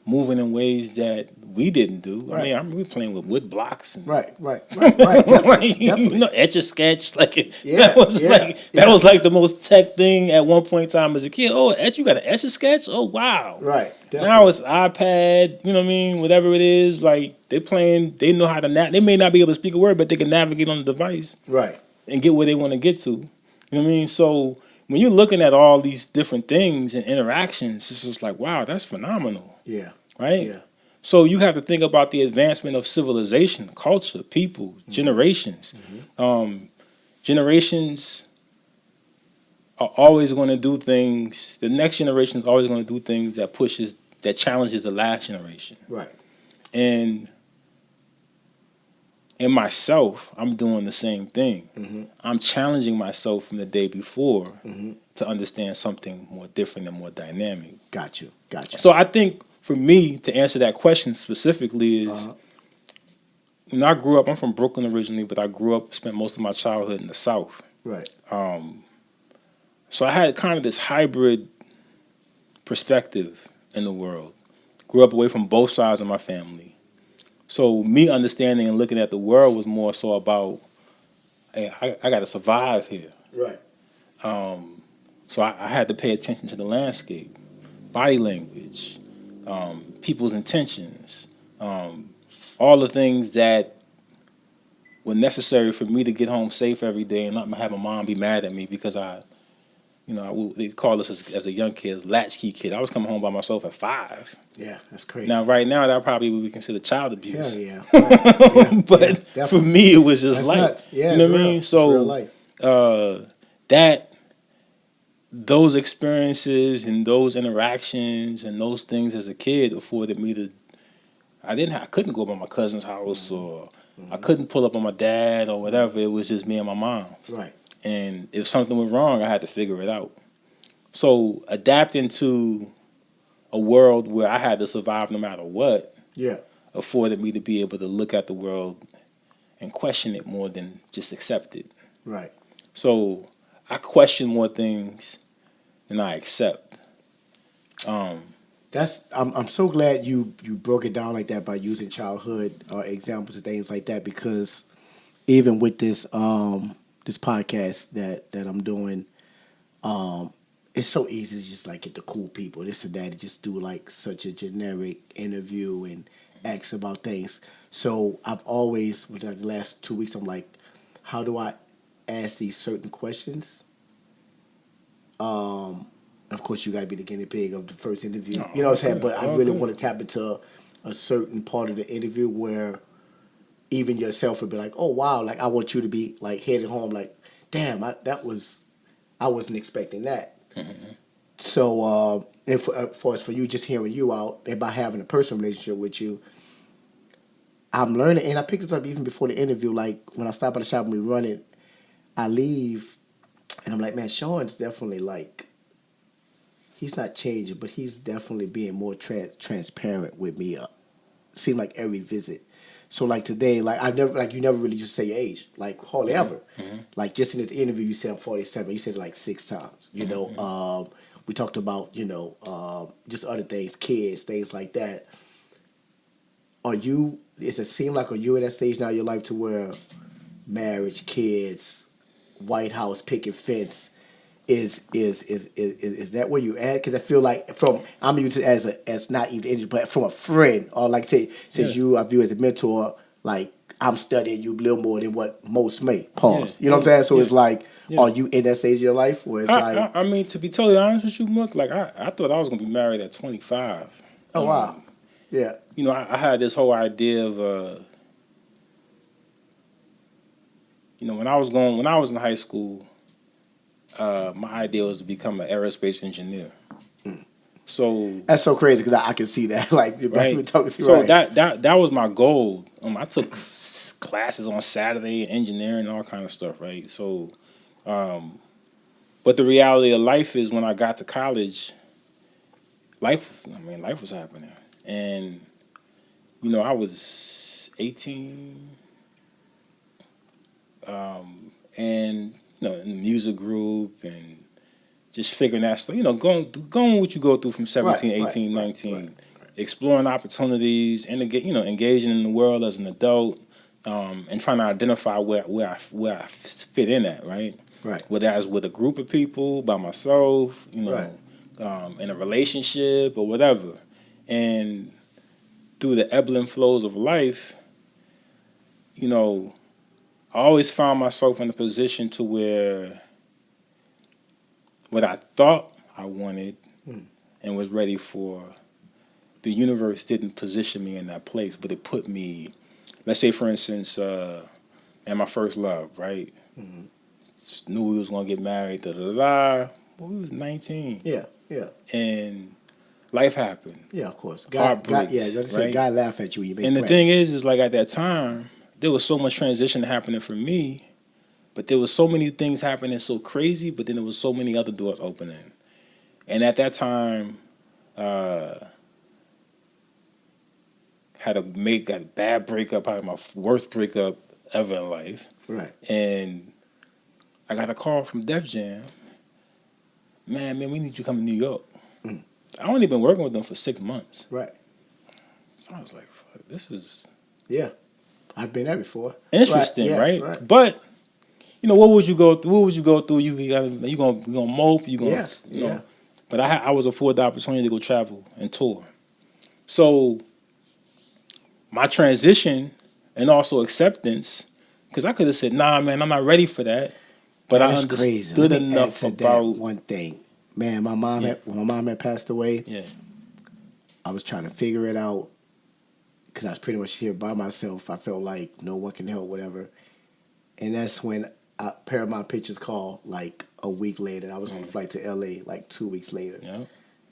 moving in ways that we didn't do. Right. I mean, we were playing with wood blocks. And, Right. Definitely. Etch a sketch. Like, that was like the most tech thing at one point in time as a kid. Oh, you got an etch a sketch? Oh, wow. Right. Definitely. Now it's iPad, whatever it is. Like, they know how to, they may not be able to speak a word, but they can navigate on the device. Right. And get where they want to get to. You know what I mean? So when you're looking at all these different things and interactions, it's just like, wow, that's phenomenal. Yeah. Right? Yeah. So you have to think about the advancement of civilization, culture, people, generations. Mm-hmm. Generations are always going to do things. The next generation is always going to do things that challenges the last generation. Right. And in myself, I'm doing the same thing. Mm-hmm. I'm challenging myself from the day before to understand something more different and more dynamic. Gotcha. So I think for me to answer that question specifically is, I grew up. I'm from Brooklyn originally, but I spent most of my childhood in the South. Right. So I had kind of this hybrid perspective in the world. Grew up away from both sides of my family. So me understanding and looking at the world was more so about, hey, I got to survive here. Right. So I had to pay attention to the landscape, body language, people's intentions, all the things that were necessary for me to get home safe every day and not have my mom be mad at me because they call us as a young kid, latchkey kid. I was coming home by myself at 5. Yeah, that's crazy. Now, right now, that probably would be considered child abuse. Yeah. Right. But for me, it was just that's life. Nuts. Yeah, you know what I mean? So those experiences and those interactions and those things as a kid afforded me to. I couldn't go by my cousin's house or I couldn't pull up on my dad or whatever. It was just me and my mom. Right. And if something went wrong, I had to figure it out. So adapting to a world where I had to survive no matter what afforded me to be able to look at the world and question it more than just accept it. Right. So I question more things than I accept. I'm so glad you broke it down like that by using childhood examples and things like that, because even with this this podcast that I'm doing, it's so easy to just like get the cool people, this and that, and just do like such a generic interview and ask about things. So I've always, within the last 2 weeks, I'm like, how do I ask these certain questions? Of course, you got to be the guinea pig of the first interview. You know what I'm saying? But I really want to tap into a certain part of the interview where even yourself would be like, oh, wow, like I want you to be like heading home like, damn, I wasn't expecting that. Mm-hmm. So, and for you, just hearing you out and by having a personal relationship with you, I'm learning, and I picked this up even before the interview, like when I stop at the shop and we run it, I leave, and I'm like, man, Sean's definitely like, he's not changing, but he's definitely being more transparent with me. Seemed like every visit. So like today, like I never like you never really just say your age, like hardly Mm-hmm. ever. Mm-hmm. Like just in this interview, you said I'm 47. You said it like 6 times. Mm-hmm. We talked about just other things, kids, things like that. Are you? Does it seem like are you at that stage now in your life to where marriage, kids, White House, picket fence is that where you at? Because I feel like from I'm used to as not even injured, but from a friend or like say since Yeah. you I view as a mentor, like I'm studying you a little more than what most may. Yeah. Pause. You know what I'm Yeah. saying? So Yeah. it's like, Yeah. are you in that stage of your life where it's like, I mean, to be totally honest with you, Mook, like I thought I was gonna be married at 25. oh wow, yeah, I had this whole idea of, when I was in high school, my idea was to become an aerospace engineer. So, that's so crazy because I can see that like you're back right. even talking to So right, that was my goal. I took classes on Saturday, engineering, all kind of stuff, right? So, um, but the reality of life is when I got to college, life was happening, and I was 18, and in the music group and just figuring that stuff, going what you go through from right, 17, right, 18, right, right, 19, exploring opportunities and engaging in the world as an adult, and trying to identify where I fit in at, right? right, Whether that's with a group of people, by myself, right. in a relationship or whatever. And through the ebb and flows of life, you know, I always found myself in a position to where what I thought I wanted Mm. and was ready for, the universe didn't position me in that place, but it put me, let's say, for instance, in my first love, right? Mm-hmm. Knew we was gonna get married, da da da. Well, we was 19, Yeah, yeah, and life happened, yeah. Of course, God, yeah. heartbreaks, Like I said, right? God laugh at you when you make And the thing plans. is like at that time, there was so much transition happening for me, but there was so many things happening so crazy, but then there was so many other doors opening. And at that time, uh, got a bad breakup, probably my worst breakup ever in life. Right. And I got a call from Def Jam. Man, we need you to come to New York. Mm. I only been working with them for 6 months. Right. So I was like, fuck, this is Yeah. I've been there before. Right. interesting, Yeah. right? Right. But what would you go through? What would you go through? You gonna mope? You gonna Yeah. Yeah. But I was afforded the opportunity to go travel and tour. So my transition and also acceptance, because I could have said, nah, man, I'm not ready for that. But Man, I that's crazy. Let understood me add enough to that about, one thing. Man, my mom yeah, had when my mom had passed away, yeah, I was trying to figure it out because I was pretty much here by myself. I felt like no one can help, whatever. And that's when Paramount Pictures called like a week later. I was on a flight to LA like 2 weeks later. yeah,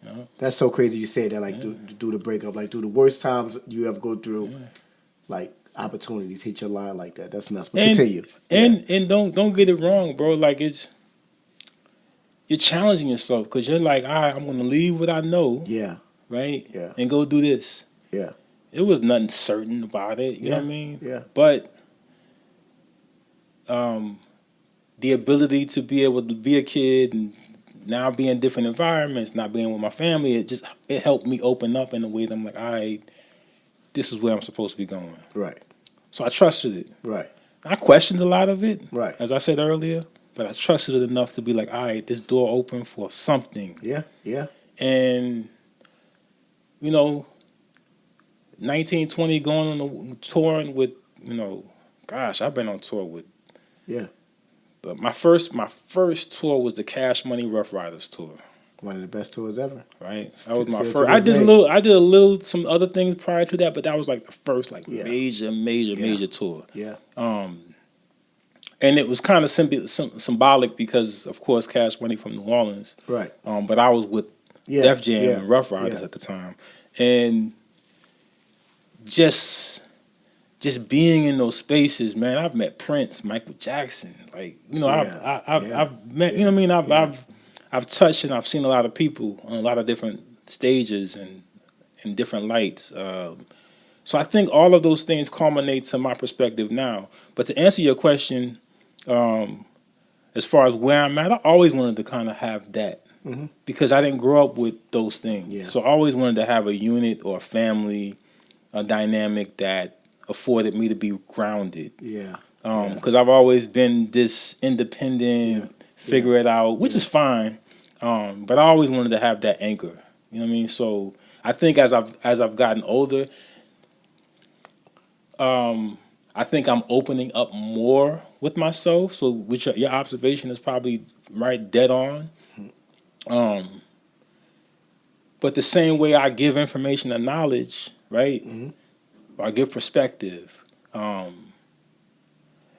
yeah, That's so crazy you say that, like, yeah, do the breakup, like, do the worst times you ever go through, yeah. like, opportunities hit your line like that. That's nuts. But And continue. Yeah. and don't get it wrong, bro. Like you're challenging yourself because you're like, all right, I'm gonna leave what I know, Yeah. right, Yeah. and go do this. Yeah. It was nothing certain about it, you know Yeah. what I mean? Yeah. But um, the ability to be able to be a kid and now be in different environments, not being with my family, it helped me open up in a way that I'm like, all right, this is where I'm supposed to be going. Right. So I trusted it. Right. I questioned a lot of it, Right. as I said earlier, but I trusted it enough to be like, all right, this door open for something. Yeah. Yeah. And, you know, 19, 20, going on touring with, gosh, I've been on tour with. Yeah. But my first tour was the Cash Money Rough Riders tour. One of the best tours ever. Right, that was my Still to first. I this did a day. little. I did a little some other things prior to that, but that was like the first like Yeah. major tour. Yeah. And it was kind of symbolic because, of course, Cash Money from New Orleans. Right. But I was with Yeah. Def Jam Yeah. and Rough Riders Yeah. at the time, and just being in those spaces, man. I've met Prince, Michael Jackson, like Yeah. Yeah. I've met, you know Yeah. what I mean. Yeah. I've touched and I've seen a lot of people on a lot of different stages and in different lights. So I think all of those things culminate to my perspective now. But to answer your question, um, as far as where I'm at, I always wanted to kind of have that Mm-hmm. because I didn't grow up with those Yeah. things. So I always wanted to have a unit or a family, a dynamic that afforded me to be grounded. Yeah. Because I've always been this Yeah. independent, Yeah. figure it out, which Yeah. is fine. But I always wanted to have that anchor. You know what I mean? So I think as I've gotten older, um, I think I'm opening up more with myself. So which your observation is probably right dead on. Um, but the same way I give information and knowledge, right? Mm-hmm. Or I give perspective. Um,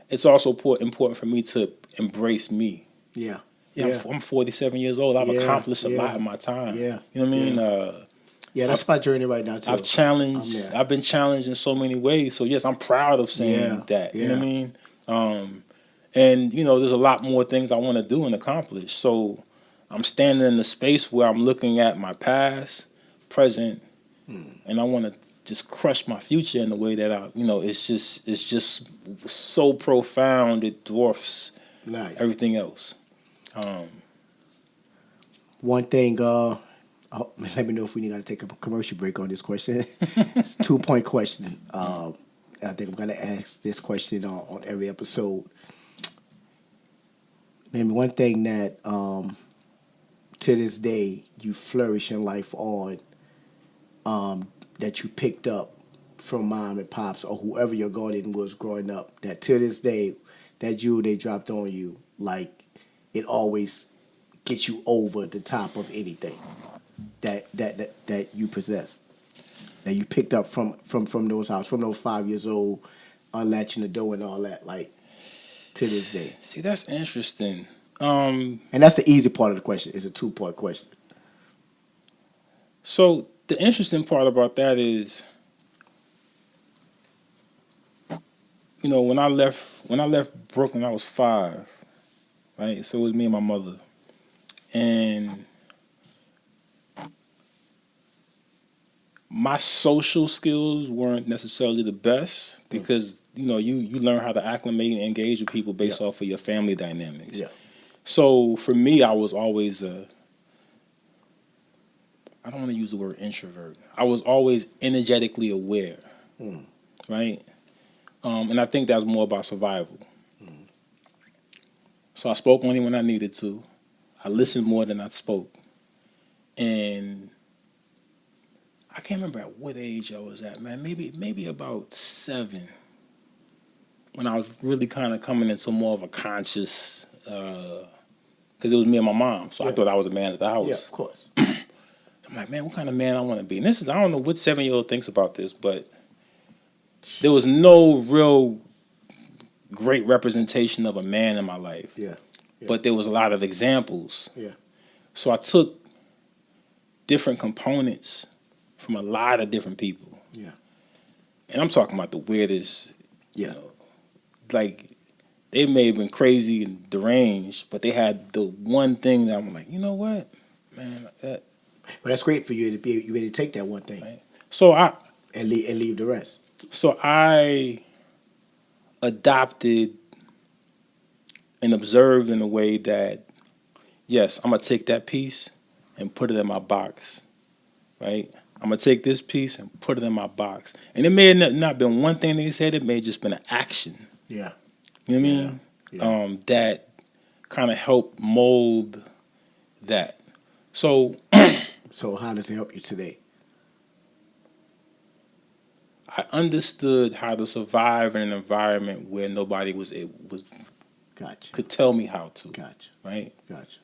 it's also important for me to embrace me. Yeah. Yeah, Yeah. I'm 47 years old. I've Yeah. accomplished a Yeah. lot in my time. Yeah. You know what I mean? Yeah. Yeah. That's I've my journey right now I've too. I'm challenged. there. I've been challenged in so many ways. So yes, I'm proud of Yeah. saying that. You know Yeah. what I mean? Um, and there's a lot more things I want to do and accomplish. So I'm standing in the space where I'm looking at my past, present, and I want to just crush my future in a way that it's just so profound it dwarfs Nice. everything else. Um, One thing. Let me know if we need to take a commercial break on this question. It's a 2 point question. I think I'm gonna ask this question on every episode. Maybe one thing that to this day you flourish in life on, that you picked up from mom and pops or whoever your guardian was growing up, that to this day that jewel they dropped on you, like it always gets you over the top of anything that you possess, that you picked up from those house, from those 5 years old, unlatching the door and all that, like to this day. See, that's interesting. And that's the easy part of the question. It's a 2 point question. So the interesting part about that is, when I left Brooklyn, I was 5, right? So it was me and my mother, and my social skills weren't necessarily the best because you learn how to acclimate and engage with people Yeah. based off of your family dynamics. Yeah. So for me, I was always I don't want to use the word introvert. I was always energetically aware, Mm. right? And I think that's more about survival. So I spoke only when I needed to. I listened more than I spoke. And I can't remember at what age I was at, man. Maybe about 7, when I was really kind of coming into more of a conscious, because it was me and my mom. So I Yeah. thought I was a man at the Yeah, house. of course. I'm like, man, what kind of man I want to be? And I don't know what 7-year-old thinks about this, but there was no real great representation of a man in my life. Yeah. Yeah. But there was a lot of examples. Yeah. So I took different components from a lot of different people. Yeah. And I'm talking about the weirdest, Yeah. like they may have been crazy and deranged, but they had the one thing that I'm like, you know what, man, that, But that's great for you to be you ready to take that one thing right? So I and leave the rest. so I adopted and observed in a way that, yes, I'm gonna take that piece and put it in my box, right? I'm gonna take this piece and put it in my box. And it may have not been one thing they said, it may have just been an action. Yeah. You know what I Yeah. mean? Yeah. That kind of helped mold that. So So how does it help you today? I understood how to survive in an environment where nobody was Gotcha. could tell me how to, Gotcha. right? Gotcha.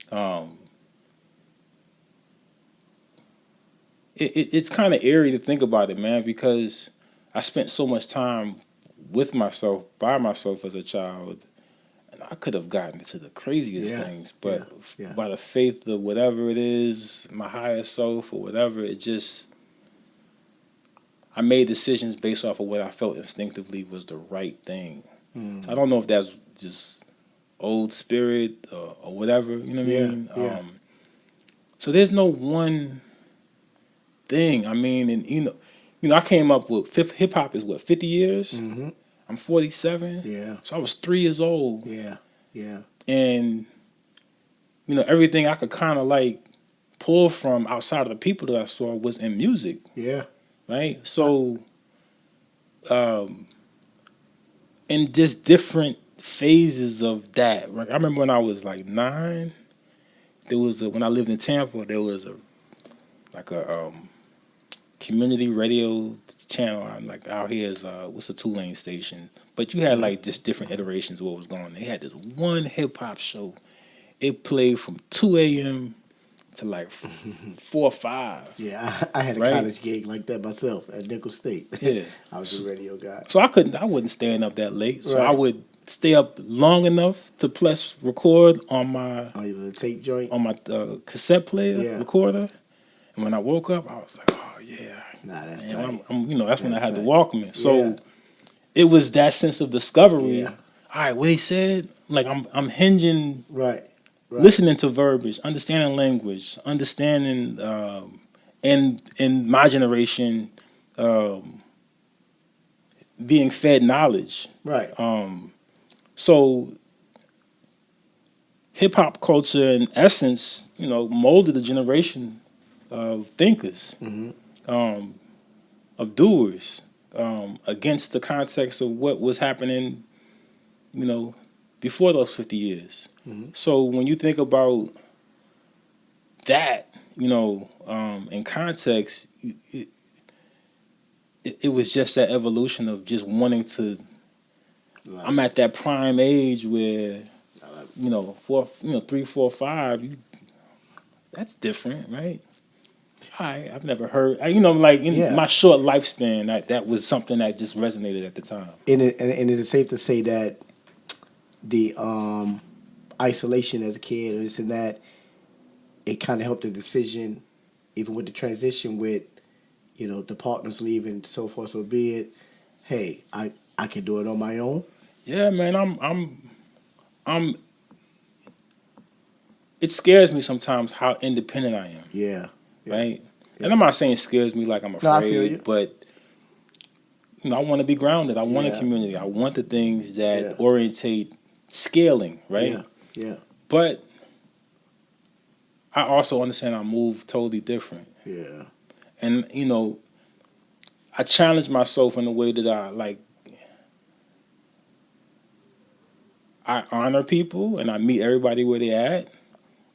It's kind of eerie to think about it, man, because I spent so much time with myself, by myself as a child, and I could have gotten into the craziest Yeah, things, but yeah. by the faith of whatever it is, my higher self or whatever, I made decisions based off of what I felt instinctively was the right thing. Mm. So I don't know if that's just old spirit or whatever, you know what Yeah, I mean? yeah. So there's no one thing. I mean, and I came up with hip hop is what 50 years. Mm-hmm. I'm 47. Yeah. So I was 3 years old, Yeah. Yeah. and everything I could kind of like pull from outside of the people that I saw was in music, Yeah. right? So, um, in just different phases of that. Like I remember when I was like 9, when I lived in Tampa, there was a community radio channel like out here is what's a Tulane station, but you had Mm-hmm. like just different iterations of what was going on. They had this one hip hop show. It played from 2 a.m. to like 4 or 5. Yeah, I had a Right? college gig like that myself at Nickel State. Yeah. I was a radio guy. So I wouldn't stand up that late. So I Right. would stay up long enough to plus record on Oh, you know, the tape joint? my cassette player Yeah. recorder. And when I woke up, I was like, oh yeah. Nah, that's And tight. that's when I That's had the tight. Walkman. So Yeah. it was that sense of discovery. Yeah. All right, what he said, like I'm hinging, Right. Right. listening to verbiage, understanding language, understanding, in my generation, um, being fed knowledge. Right. So hip hop culture, in essence, molded a generation of thinkers, Mm-hmm. um, of doers, against the context of what was happening, before those 50 years. Mm-hmm. So when you think about that, in context, it was just that evolution of just wanting to. I'm at that prime age where, 3, 4, 5. That's different, right? I've never heard. Like in Yeah. my short lifespan, that was something that just resonated at the time. And is it safe to say that the isolation as a kid or this and that, it kind of helped the decision, even with the transition with, the partners leaving, so forth, so be it. Hey, I can do it on my own. Yeah, man. I'm. It scares me sometimes how independent I am. Yeah. Yeah. Right. Yeah. And I'm not saying it scares me like I'm No, I feel afraid, you. but I want to be grounded. I want a Yeah. community. I want the things that Yeah. orientate scaling, right? Yeah. Yeah. But I also understand I move totally different. Yeah. And I challenge myself in a way that I honor people and I meet everybody where they at,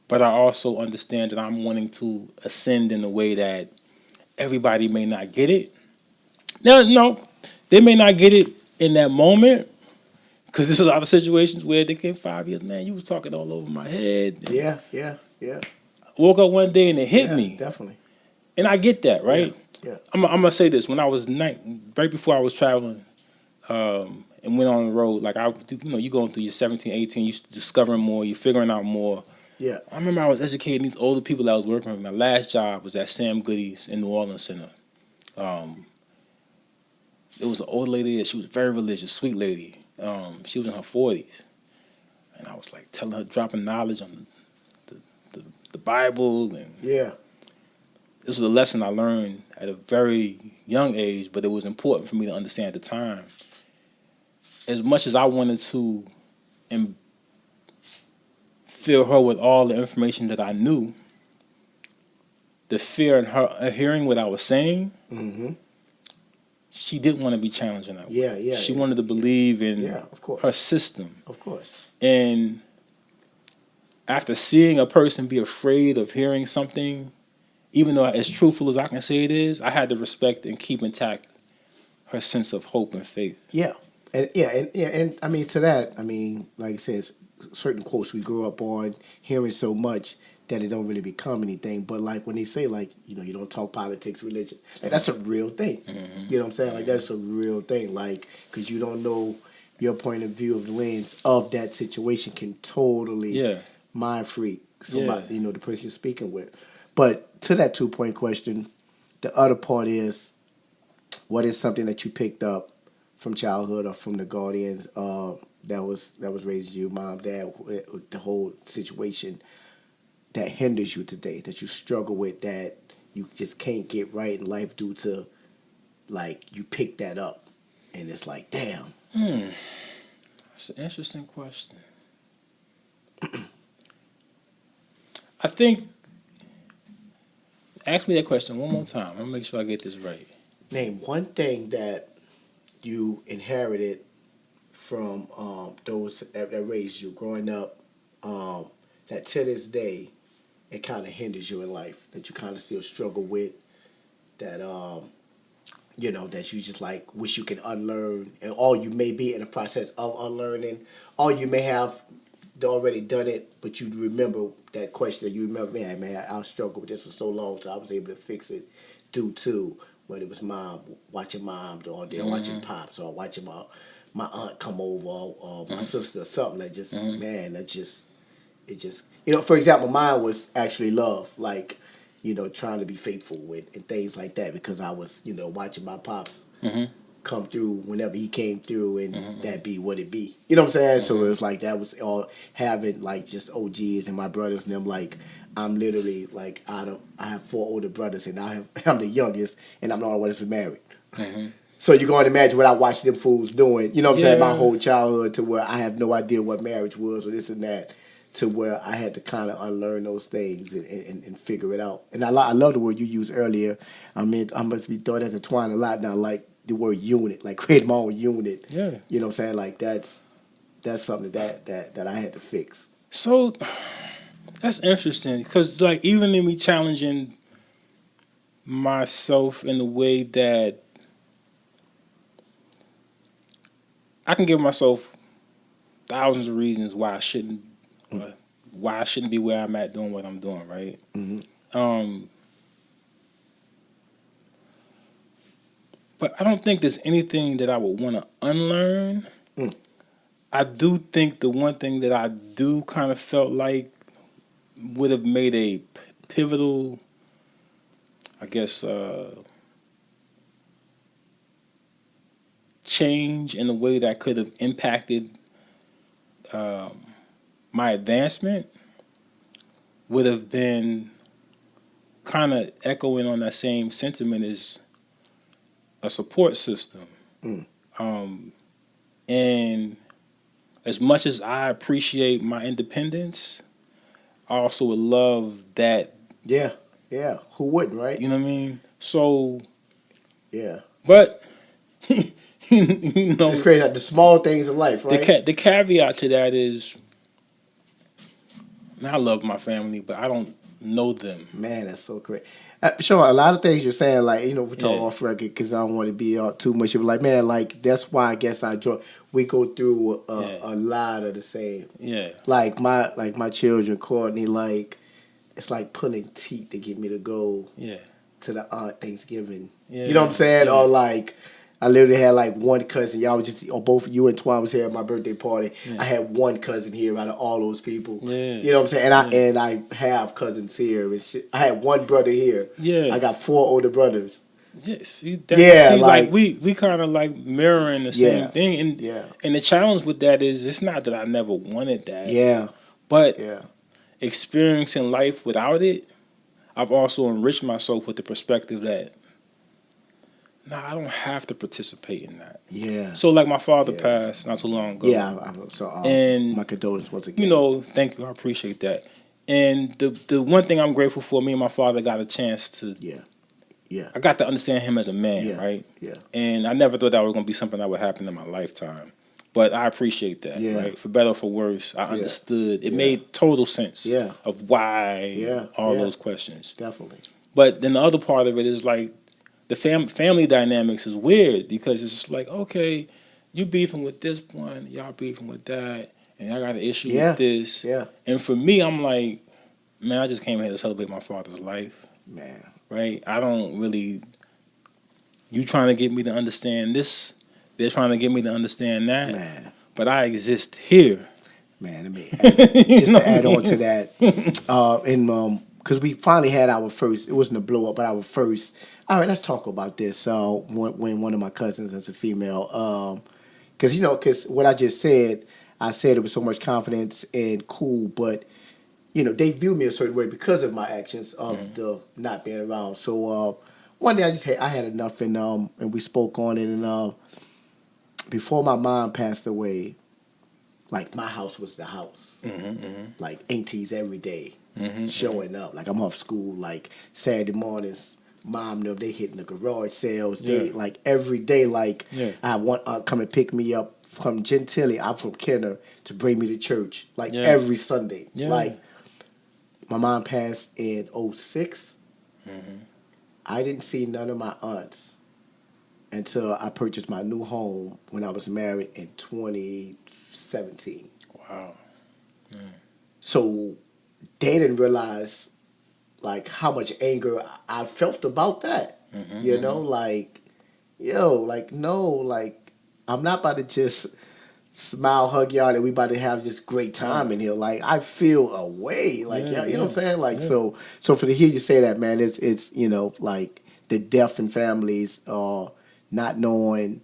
but I also understand that I'm wanting to ascend in a way that everybody may not get it. No, they may not get it in that moment, because there's a lot of situations where they came 5 years, man, you was talking all over my head. Yeah. Yeah. Yeah. I woke up one day and it hit Yeah, me. definitely. And I get that, right? Yeah. I'm going to say this. When I was right before I was traveling, and went on the road, like you going through your 17, 18, you're discovering more, you're figuring out more. Yeah. I remember I was educating these older people that I was working with. My last job was at Sam Goody's in New Orleans Center. It was an old lady, she was very religious, sweet lady. She was in her 40s. And I was like telling her, dropping knowledge on the Bible. And Yeah. this was a lesson I learned at a very young age, but it was important for me to understand at the time. As much as I wanted to fill her with all the information that I knew, the fear in her hearing what I was saying, Mm-hmm. she didn't want to be challenged in that way. Yeah. Yeah. She wanted to believe in of course. her system. Of course. And after seeing a person be afraid of hearing something, even though as truthful as I can say it is, I had to respect and keep intact her sense of hope and faith. Yeah. And I mean, to that, I mean, like I said, certain quotes we grew up on, hearing so much that it don't really become anything. But like when they say, like, you don't talk politics, religion, like that's a real thing. Mm-hmm. You know what I'm saying? Like that's a real thing. Like, because you don't know your point of view of the lens of that situation can totally mind freak somebody, the person you're speaking with. But to that 2-point question, the other part is, what is something that you picked up from childhood or from the guardians that was raising you, mom, dad, the whole situation that hinders you today, that you struggle with, that you just can't get right in life due to like you pick that up, and it's like, damn. That's an interesting question. I think. Ask me that question one more time. I'm gonna make sure I get this right. Name one thing that you inherited from those that raised you growing up, that to this day it kind of hinders you in life, that you kind of still struggle with, that that you just like wish you can unlearn, and all you may be in the process of unlearning, or you may have already done it, but you remember that question. You remember, man, I struggled with this for so long, so I was able to fix it due to whether it was watching mom, or they're watching pops, or watching my aunt come over, or my sister, or something that just man, that just it just for example, mine was actually love, like trying to be faithful with and things like that, because I was watching my pops come through whenever he came through, and that be what it be. You know what I'm saying? So it was like that was all having like just OGs and my brothers and them. Like I'm literally like I have four older brothers, and I'm the youngest, and I'm the only one that's been married. So you're going to imagine what I watched them fools doing. You know what I'm saying? My whole childhood, to where I have no idea what marriage was or this and that. To where I had to kind of unlearn those things and figure it out. And I love the word you used earlier. I mean, I must be throwing that to Twine a lot now, like the word unit, like create my own unit. Yeah. You know what I'm saying? Like that's something that I had to fix. So that's interesting because, like, even in me challenging myself in the way that I can give myself thousands of reasons why I shouldn't be where I'm at doing what I'm doing, right? But I don't think there's anything that I would want to unlearn. I do think the one thing that I do kind of felt like would have made a pivotal, I guess, change in the way that could have impacted my advancement would have been kind of echoing on that same sentiment as a support system. And as much as I appreciate my independence, I also would love that. Yeah. Who wouldn't, right? You know what I mean? So, yeah. But, it's crazy, like the small things in life, right? The caveat to that is, I love my family, but I don't know them. Man, that's so great. Sure, a lot of things you're saying, like, we talk off record because I don't want to be too much. You're like, man, like, that's why I guess we go through a lot of the same. Yeah. Like my children, Courtney, like, it's like pulling teeth to get me to go to the aunt Thanksgiving. Yeah. You know what I'm saying? Yeah. Or like, I literally had like one cousin. Y'all was just, or both you and Twan was here at my birthday party. Yeah. I had one cousin here out of all those people. Yeah. You know what I'm saying? And I have cousins here. And shit. I had one brother here. Yeah. I got four older brothers. Yeah, see, like we kind of like mirroring the same thing, and the challenge with that is it's not that I never wanted that, but experiencing life without it, I've also enriched myself with the perspective that I don't have to participate in that. Yeah. So like my father passed not too long ago. Yeah. So and my condolences once again. Thank you. I appreciate that. And the one thing I'm grateful for, me and my father got a chance to. Yeah. I got to understand him as a man, right? Yeah. And I never thought that was going to be something that would happen in my lifetime. But I appreciate that, right? For better or for worse, I understood. It made total sense of why all those questions. Definitely. But then the other part of it is like the family dynamics is weird because it's just like, okay, you beefing with this one, y'all beefing with that, and I got an issue with this. Yeah. And for me, I'm like, man, I just came here to celebrate my father's life. Man. Right? I don't really. You trying to get me to understand this? They're trying to get me to understand that. Man. But I exist here. Man, I mean, just to add on to that, because we finally had our first. It wasn't a blow up, but our first. All right, let's talk about this. When one of my cousins, as a female, because what I just said, I said it with so much confidence and cool, but. They view me a certain way because of my actions of the not being around. So one day I had enough, and we spoke on it, and before my mom passed away, like my house was the house, like aunties every day showing up. Like I'm off school, like Saturday mornings, mom them they hitting the garage sales. They like every day, like I have one aunt come and pick me up from Gentilly. I'm from Kenner to bring me to church, like every Sunday. Like my mom passed in '06. I didn't see none of my aunts until I purchased my new home when I was married in 2017. Wow. So they didn't realize like how much anger I felt about that. You know, like, yo, like no, like I'm not about to just smile, hug y'all, and we about to have this great time in here. Like I feel a way, like you know what I'm saying. Like so for to hear you say that, man, it's you know like the death in families, not knowing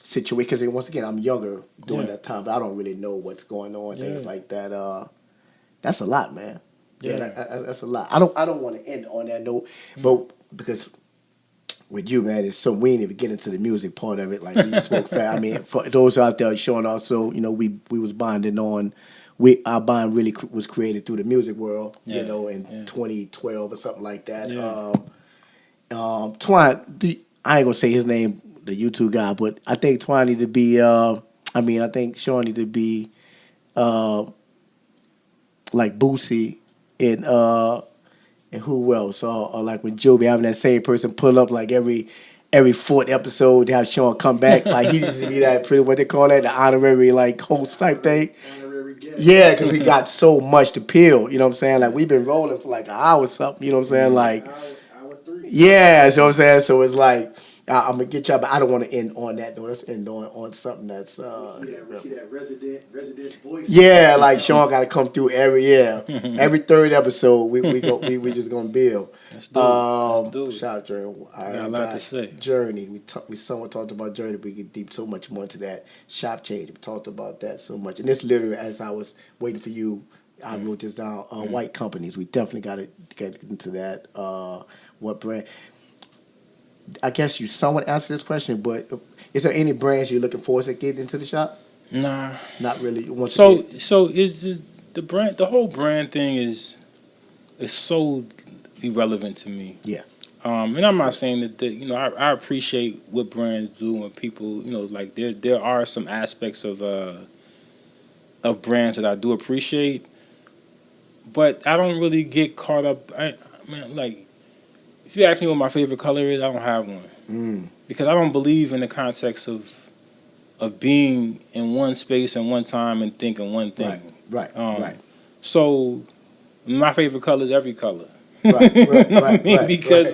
situation. Because once again, I'm younger during that time, but I don't really know what's going on, things like that. That's a lot, man. That's a lot. I don't want to end on that note, but because with you, man, it's so we ain't even get into the music part of it. Like we just spoke fast. I mean, for those out there showing also, you know, we was bonding on. Our bond really was created through the music world, you know, in 2012 or something like that. Twine, I ain't gonna say his name, the YouTube guy, but I think Twine need to be. I think Sean need to be like Boosie and who else? Or like when Joe be having that same person pull up like every fourth episode to have Sean come back. Like he used to be that pretty what they call that, the honorary like host type thing. Honorary guest. Yeah, because he got so much to peel. You know what I'm saying? Like we've been rolling for like an hour or something. You know what I'm saying? Like Hour 3. yeah, you know what I'm saying? So it's like I'm gonna get y'all, but I don't want to end on that though. Let's end on something that's Ricky, that resident voice. yeah, like Sean got to come through every third episode. We just gonna build. Let's do it. Shout out Journey. I got a lot to say. Journey. We somewhat talked about Journey. We get deep so much more into that. Shop change. We talked about that so much. And this literally, as I was waiting for you, I wrote this down. White companies. We definitely got to get into that. What brand? I guess you somewhat answered this question, but is there any brands you're looking forward to getting into the shop? Nah. Not really. So is just the brand, the whole brand thing is so irrelevant to me. Yeah. And I'm not saying that you know I appreciate what brands do and people, you know, like there are some aspects of brands that I do appreciate, but I don't really get caught up. I mean, like if you ask me what my favorite color is, I don't have one because I don't believe in the context of being in one space and one time and thinking one thing. Right. So my favorite color is every color. Right. Because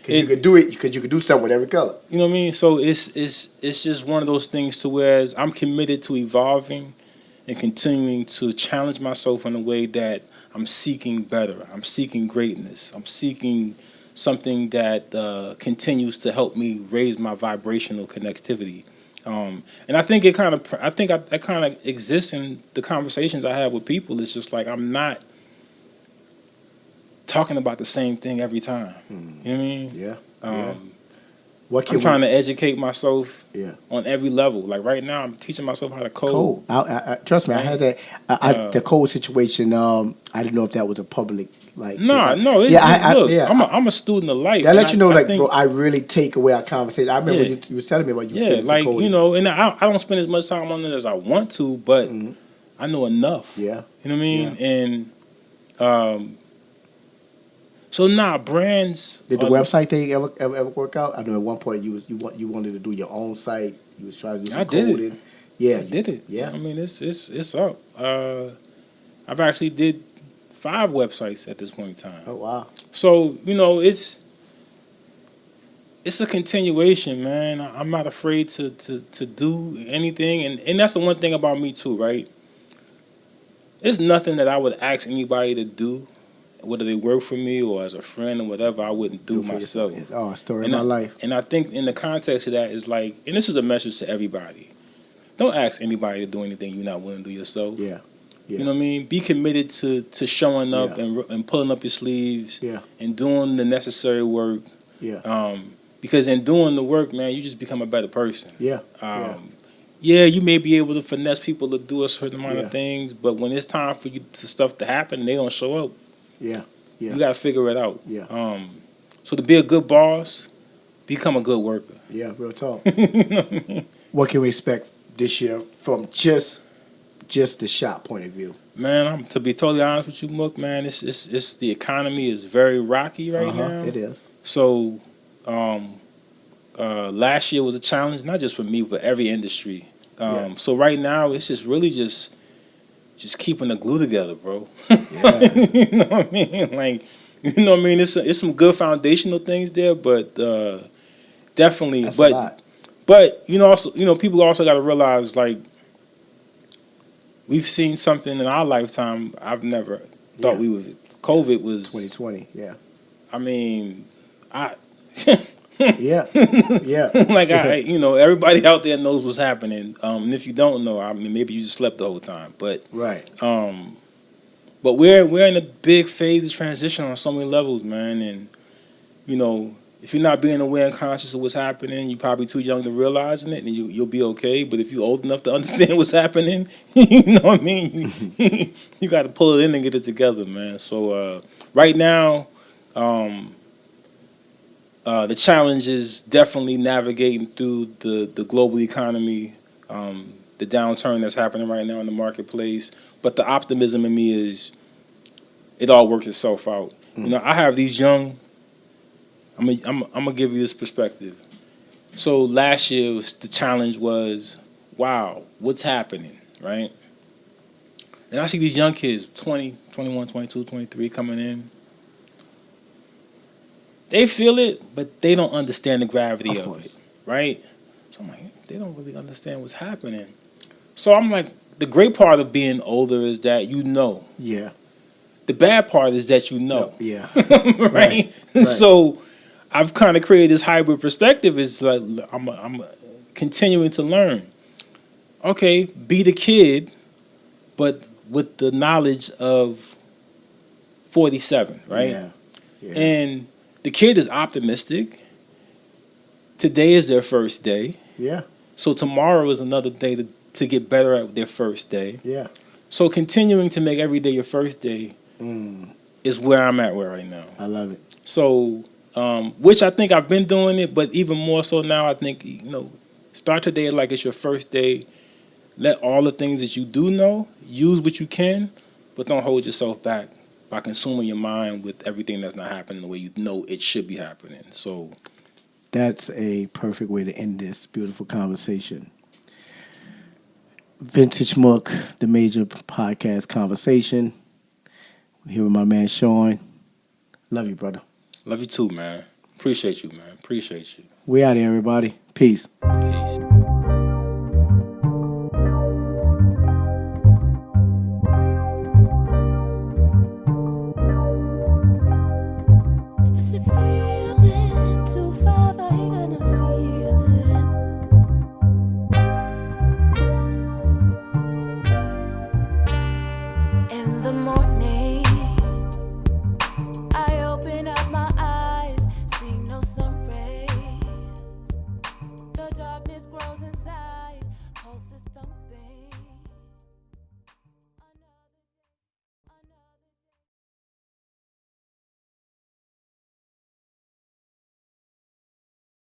you could do it because you could do something with every color. You know what I mean? So it's just one of those things to where I'm committed to evolving and continuing to challenge myself in a way that I'm seeking better. I'm seeking greatness. I'm seeking something that continues to help me raise my vibrational connectivity. And I think it kind of exists in the conversations I have with people. It's just like I'm not talking about the same thing every time. You know what I mean? Yeah. I'm trying to educate myself Yeah. on every level. Like right now, I'm teaching myself how to code. I trust me, I had that. The code situation. I didn't know if that was a public like. No. I'm a student of life. That let you know, bro, I really take away our conversation. I remember you was telling me about you. Yeah, like coding. you know, and I don't spend as much time on it as I want to, but I know enough. Yeah. You know what I mean? Yeah. And so brands. Did the website thing ever work out? I know at one point you wanted to do your own site. You was trying to do some coding. Did it. Yeah, I did it. Yeah. I mean, it's up. I've actually did 5 websites at this point in time. Oh wow. So you know, it's a continuation, man. I'm not afraid to do anything, and that's the one thing about me too, right? There's nothing that I would ask anybody to do, whether they work for me or as a friend or whatever, I wouldn't do myself. Oh, a story of my life. And I think in the context of that is like, and this is a message to everybody. Don't ask anybody to do anything you're not willing to do yourself. Yeah. You know what I mean? Be committed to showing up and pulling up your sleeves and doing the necessary work Yeah. Because in doing the work, man, you just become a better person. Yeah. Yeah, you may be able to finesse people to do a certain amount Yeah. of things, but when it's time for you to stuff to happen and they don't show up, Yeah. Yeah. you got to figure it out. Yeah. So to be a good boss, become a good worker. Yeah, real talk. You know what I mean? What can we expect this year from just the shop point of view? Man, to be totally honest with you, Mook, man, it's the economy is very rocky right now. It is. So, last year was a challenge, not just for me, but every industry. So right now, it's just really just keeping the glue together, bro. Yeah. You know what I mean? Like, you know what I mean? It's some good foundational things there, but definitely. That's a lot. But also, people also got to realize, like, we've seen something in our lifetime I've never thought we would. COVID was 2020. Yeah. I mean, Yeah. Yeah. like everybody out there knows what's happening. And if you don't know, I mean, maybe you just slept the whole time. But Right. but we're in a big phase of transition on so many levels, man. And if you're not being aware and conscious of what's happening, you're probably too young to realizing it, and you'll be okay. But if you're old enough to understand what's happening, you know what I mean. You got to pull it in and get it together, man. So right now. The challenge is definitely navigating through the global economy, the downturn that's happening right now in the marketplace. But the optimism in me is it all works itself out. I have these young. I'm gonna give you this perspective. So last year the challenge was, wow, what's happening, right? And I see these young kids, 20, 21, 22, 23 coming in. They feel it, but they don't understand the gravity of it, right? So I'm like, they don't really understand what's happening. So I'm like, the great part of being older is that you know. Yeah. The bad part is that you know. Yeah. Right? So I've kind of created this hybrid perspective. It's like I'm continuing to learn. Okay, be the kid, but with the knowledge of 47, right? Yeah. And the kid is optimistic. Today is their first day. Yeah. So tomorrow is another day to get better at their first day. Yeah. So continuing to make every day your first day is where I'm at right now. I love it. So, which I think I've been doing it, but even more so now, I think, start today like it's your first day. Let all the things that you do know, use what you can, but don't hold yourself back by consuming your mind with everything that's not happening the way you know it should be happening. So that's a perfect way to end this beautiful conversation. Vintage Mook, the major podcast conversation. We're here with my man Sean. Love you, brother. Love you too, man. Appreciate you, man. Appreciate you. We out here, everybody. Peace. Peace. Is it feeling too far that you're gonna see it? In the morning